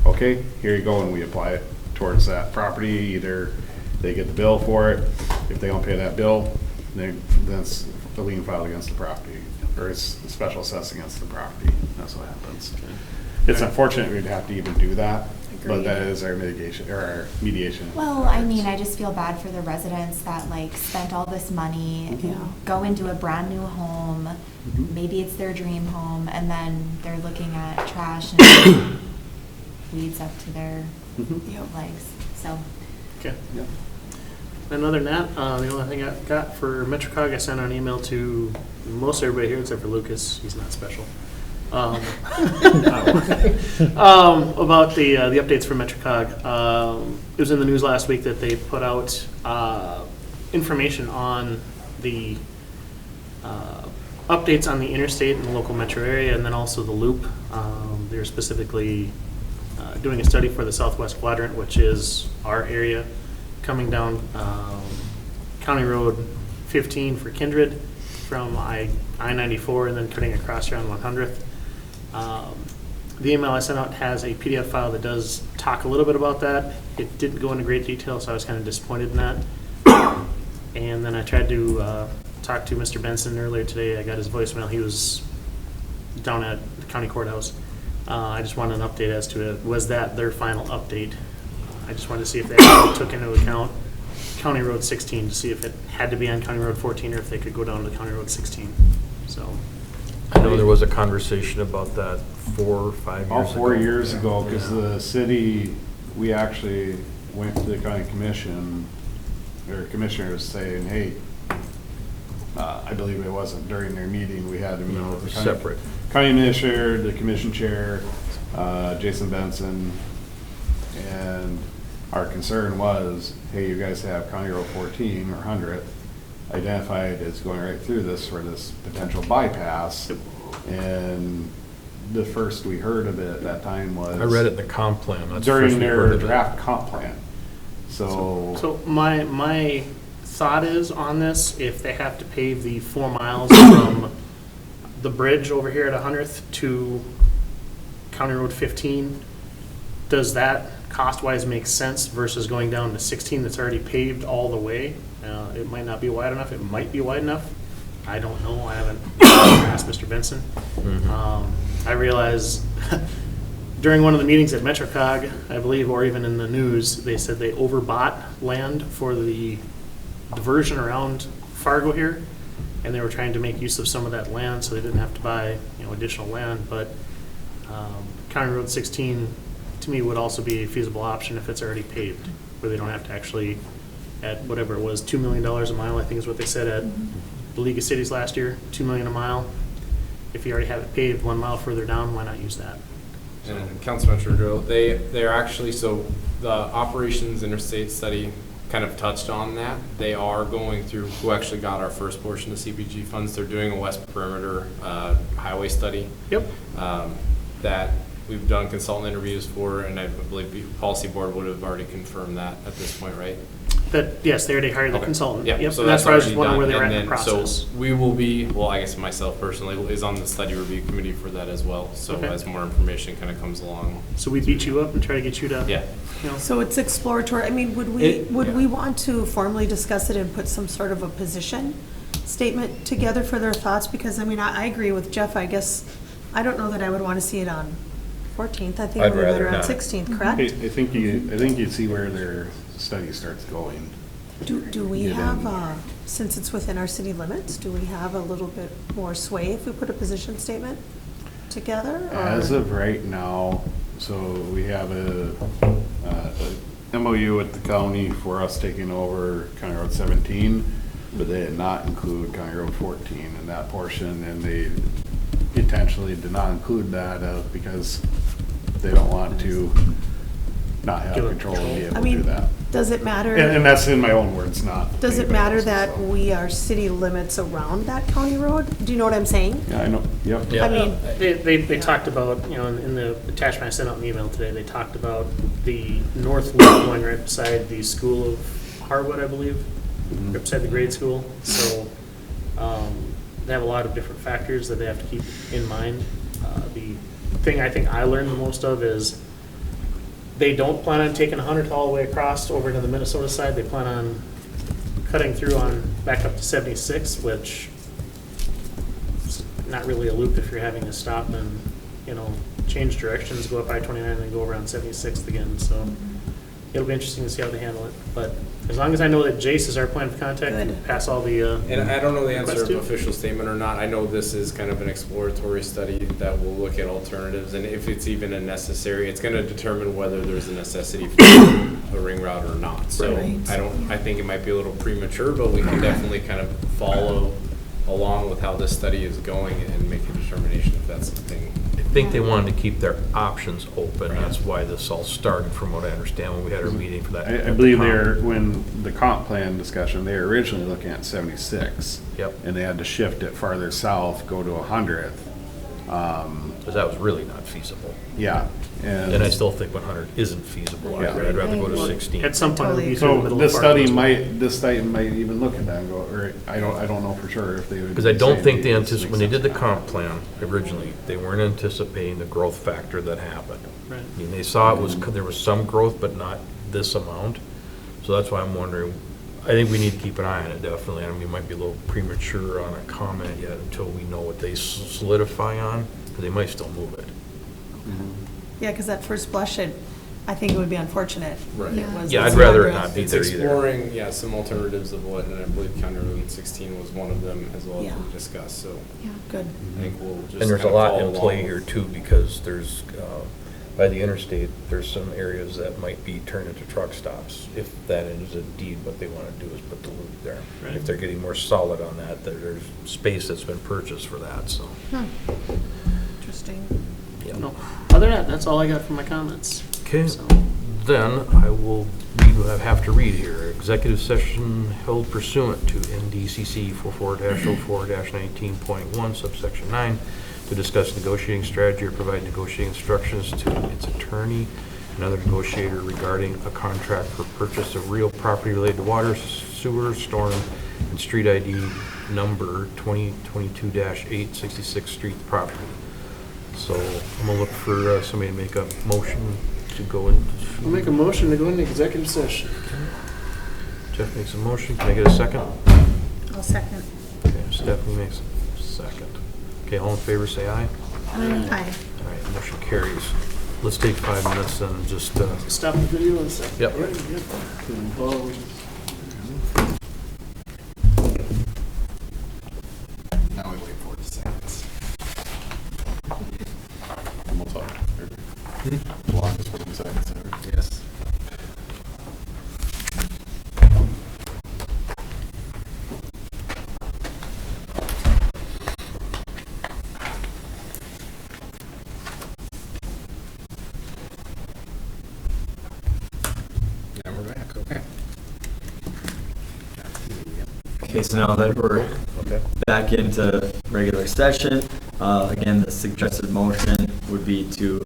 Speaker 1: Okay, here you go, and we apply it towards that property. Either they get the bill for it. If they don't pay that bill, then it's a lien filed against the property, or it's a special assess against the property. That's what happens. It's unfortunate we'd have to even do that, but that is our mitigation, or our mediation.
Speaker 5: Well, I mean, I just feel bad for the residents that like spent all this money,
Speaker 9: Yeah.
Speaker 5: go into a brand new home,
Speaker 1: Mhm.
Speaker 5: maybe it's their dream home, and then they're looking at trash and weeds up to their
Speaker 1: Mhm.
Speaker 5: legs, so.
Speaker 4: Okay.
Speaker 1: Yep.
Speaker 4: And other than that, the only thing I got for MetroCog, I sent an email to most everybody here except for Lucas. He's not special. About the updates for MetroCog. It was in the news last week that they put out information on the updates on the interstate and the local metro area, and then also the loop. They're specifically doing a study for the Southwest Quadrant, which is our area, coming down County Road 15 for Kindred from I-94 and then cutting across here on 100th. The email I sent out has a PDF file that does talk a little bit about that. It didn't go into great detail, so I was kind of disappointed in that. And then I tried to talk to Mr. Benson earlier today. I got his voicemail. He was down at the county courthouse. I just wanted an update as to was that their final update. I just wanted to see if they actually took into account County Road 16 to see if it had to be on County Road 14 or if they could go down to County Road 16. So.
Speaker 3: I know there was a conversation about that 4 or 5 years ago.
Speaker 1: About 4 years ago, because the city, we actually went to the county commission, or commissioners saying, hey, I believe it wasn't during their meeting, we had to meet
Speaker 3: No,
Speaker 1: with
Speaker 3: it was
Speaker 1: the county
Speaker 3: separate.
Speaker 1: county administrator, the commission chair, Jason Benson, and our concern was, hey, you guys have County Road 14 or 100th identified as going right through this for this potential bypass. And the first we heard of it at that time was
Speaker 3: I read it in the comp plan. That's the first
Speaker 1: during
Speaker 3: we
Speaker 1: their
Speaker 3: heard of it.
Speaker 1: draft comp plan. So
Speaker 4: My thought is on this, if they have to pave the 4 miles from the bridge over here at 100th to County Road 15, does that cost-wise make sense versus going down to 16 that's already paved all the way? It might not be wide enough. It might be wide enough. I don't know. I haven't asked Mr. Benson. I realize during one of the meetings at MetroCog, I believe, or even in the news, they said they overbought land for the diversion around Fargo here, and they were trying to make use of some of that land so they didn't have to buy additional land. But County Road 16, to me, would also be a feasible option if it's already paved, where they don't have to actually, at whatever it was, $2 million a mile, I think is what they said at the League of Cities last year, $2 million a mile. If you already have it paved 1 mile further down, why not use that?
Speaker 2: And Councilman Trudeau, they're actually, so the operations interstate study kind of touched on that. They are going through, who actually got our first portion of CPG funds, they're doing a West Perimeter highway study.
Speaker 4: Yep.
Speaker 2: That we've done consultant interviews for, and I believe the policy board would have already confirmed that at this point, right?
Speaker 4: That, yes, they already hired the consultant.
Speaker 2: Yeah,
Speaker 4: Yep,
Speaker 2: so
Speaker 4: and that's
Speaker 2: that's
Speaker 4: why I was just
Speaker 2: already
Speaker 4: wondering where they
Speaker 2: done.
Speaker 4: were at in
Speaker 2: And
Speaker 4: the
Speaker 2: then,
Speaker 4: process.
Speaker 2: so we will be, well, I guess myself personally is on the study review committee for that as well. So
Speaker 4: Okay.
Speaker 2: as more information kind of comes along.
Speaker 4: So we beat you up and try to get you to,
Speaker 2: Yeah.
Speaker 9: So it's exploratory. I mean, would we want to formally discuss it and put some sort of a position statement together for their thoughts? Because, I mean, I agree with Jeff. I guess, I don't know that I would want to see it on 14th. I think it would be better on 16th, correct?
Speaker 1: I think you see where their study starts going.
Speaker 9: Do we
Speaker 1: Get in.
Speaker 9: have, since it's within our city limits, do we have a little bit more sway if we put a position statement together? or-
Speaker 1: As of right now, so we have a MOU with the county for us taking over County Road 17, but they did not include County Road 14 in that portion, and they intentionally did not include that because they don't want to not have
Speaker 4: Give up
Speaker 1: control and be
Speaker 4: control.
Speaker 1: able
Speaker 9: I
Speaker 1: to do
Speaker 9: mean,
Speaker 1: that.
Speaker 9: does it matter?
Speaker 1: And that's in my own words, not.
Speaker 9: Does it
Speaker 1: anybody
Speaker 9: matter
Speaker 1: else's,
Speaker 9: that
Speaker 1: so.
Speaker 9: we are city limits around that county road? Do you know what I'm saying?
Speaker 1: Yeah, I know, yep.
Speaker 3: Yeah.
Speaker 9: I mean,
Speaker 4: They talked about, in the attachment I sent out in the email today, they talked about the north loop going right beside the School of Harwood, I believe, right beside the grade school. So they have a lot of different factors that they have to keep in mind. The thing I think I learned the most of is they don't plan on taking 100th all the way across over to the Minnesota side. They plan on cutting through on back up to 76, which is not really a loop if you're having to stop and, change directions, go up I-29 and then go around 76th again. So it'll be interesting to see how they handle it. But as long as I know that Jace is our point of contact,
Speaker 9: Good.
Speaker 4: and pass all the,
Speaker 2: And I don't know the answer
Speaker 4: request
Speaker 2: of
Speaker 4: to.
Speaker 2: official statement or not. I know this is kind of an exploratory study that will look at alternatives, and if it's even a necessary, it's gonna determine whether there's a necessity for a ring route or not. So
Speaker 9: Right.
Speaker 2: I think it might be a little premature, but we can definitely kind of follow along with how this study is going and make a determination if that's something.
Speaker 3: I think they wanted to keep their options open. That's why this all started, from what I understand, when we had our meeting for that.
Speaker 1: I believe when the comp plan discussion, they were originally looking at 76.
Speaker 3: Yep.
Speaker 1: And they had to shift it farther south, go to 100th,
Speaker 3: Because that was really not feasible.
Speaker 1: Yeah.
Speaker 3: And I still think 100 isn't feasible.
Speaker 1: Yeah.
Speaker 3: I'd rather go to 16.
Speaker 4: At some point, it'll be through the
Speaker 1: So
Speaker 4: middle
Speaker 1: this
Speaker 4: of Fargo
Speaker 1: study
Speaker 4: as well.
Speaker 1: this study might even look at that and go, or I don't know for sure if they would.
Speaker 3: Because I don't
Speaker 1: say
Speaker 3: think they
Speaker 1: this
Speaker 3: anticipate,
Speaker 1: makes
Speaker 3: when they did the
Speaker 1: sense.
Speaker 3: comp plan originally, they weren't anticipating the growth factor that happened.
Speaker 4: Right.
Speaker 3: I mean, they saw it was, there was some growth, but not this amount. So that's why I'm wondering, I think we need to keep an eye on it, definitely. I mean, we might be a little premature on a comment yet until we know what they solidify on, because they might still move it.
Speaker 9: Yeah, because at first blush, I think it would be unfortunate.
Speaker 2: Right.
Speaker 9: It was
Speaker 3: Yeah,
Speaker 9: a
Speaker 3: I'd rather it
Speaker 9: growth.
Speaker 3: not be
Speaker 2: It's
Speaker 3: there either.
Speaker 2: exploring, yeah, some alternatives of what, and I believe County Road 16 was one of them as well
Speaker 9: Yeah.
Speaker 2: as we discussed, so
Speaker 5: Yeah.
Speaker 9: Good.
Speaker 2: I think we'll just.
Speaker 3: And there's a
Speaker 2: kinda
Speaker 3: lot
Speaker 2: follow
Speaker 3: in play
Speaker 2: along.
Speaker 3: here too, because there's, by the interstate, there's some areas that might be turned into truck stops. If that is indeed what they want to do is put the loop there.
Speaker 4: Right.
Speaker 3: If they're getting more solid on that, there's space that's been purchased for that, so.
Speaker 9: Interesting.
Speaker 3: yeah.
Speaker 4: No, other than that, that's all I got for my comments.
Speaker 3: Okay,
Speaker 4: So,
Speaker 3: then I will read what I have to read here. Executive session held pursuant to NDCC 44-04-19.1 subsection 9 to discuss negotiating strategy or provide negotiating instructions to its attorney and other negotiator regarding a contract for purchase of real property related to water, sewer, storm, and street ID number 2022-8 66th Street property. So I'm gonna look for somebody to make a motion to go into.
Speaker 4: I'll make a motion to go into executive session.
Speaker 3: Jeff makes a motion. Can I get a second?
Speaker 9: I'll second.
Speaker 3: Okay, Stephanie makes a second. Okay, all in favor, say aye.
Speaker 9: Aye.
Speaker 3: All right, motion carries. Let's take 5 minutes and just,
Speaker 4: Stop the video and second.
Speaker 3: Yep.
Speaker 1: Now we wait 40 seconds. And we'll talk. Block is 40 seconds. Yes. Yeah, we're back, okay.
Speaker 8: Okay, so now that we're back into regular session, again, the suggested motion would be to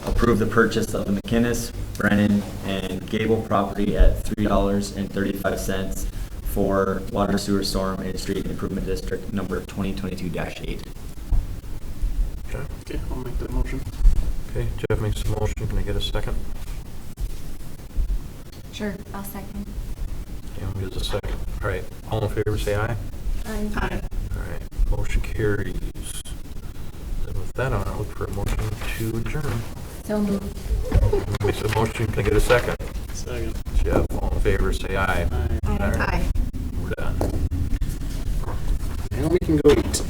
Speaker 8: approve the purchase of the McInnes, Brennan, and Gable property at $3.35 for water, sewer, storm, and street improvement district number 2022-8.
Speaker 4: Okay, I'll make that motion.
Speaker 3: okay, Jeff makes a motion. Can I get a second?
Speaker 5: Sure, I'll second.
Speaker 3: Yeah, gives a second. All right, all in favor, say aye.
Speaker 9: Aye.
Speaker 3: All right, motion carries. Then with that, I'll look for a motion to adjourn.
Speaker 5: So moved.
Speaker 3: Makes a motion. Can I get a second?
Speaker 4: Second.
Speaker 3: Jeff, all in favor, say aye.
Speaker 4: Aye.
Speaker 3: All right,
Speaker 9: Aye.
Speaker 3: we're done.
Speaker 4: Now we can go eat.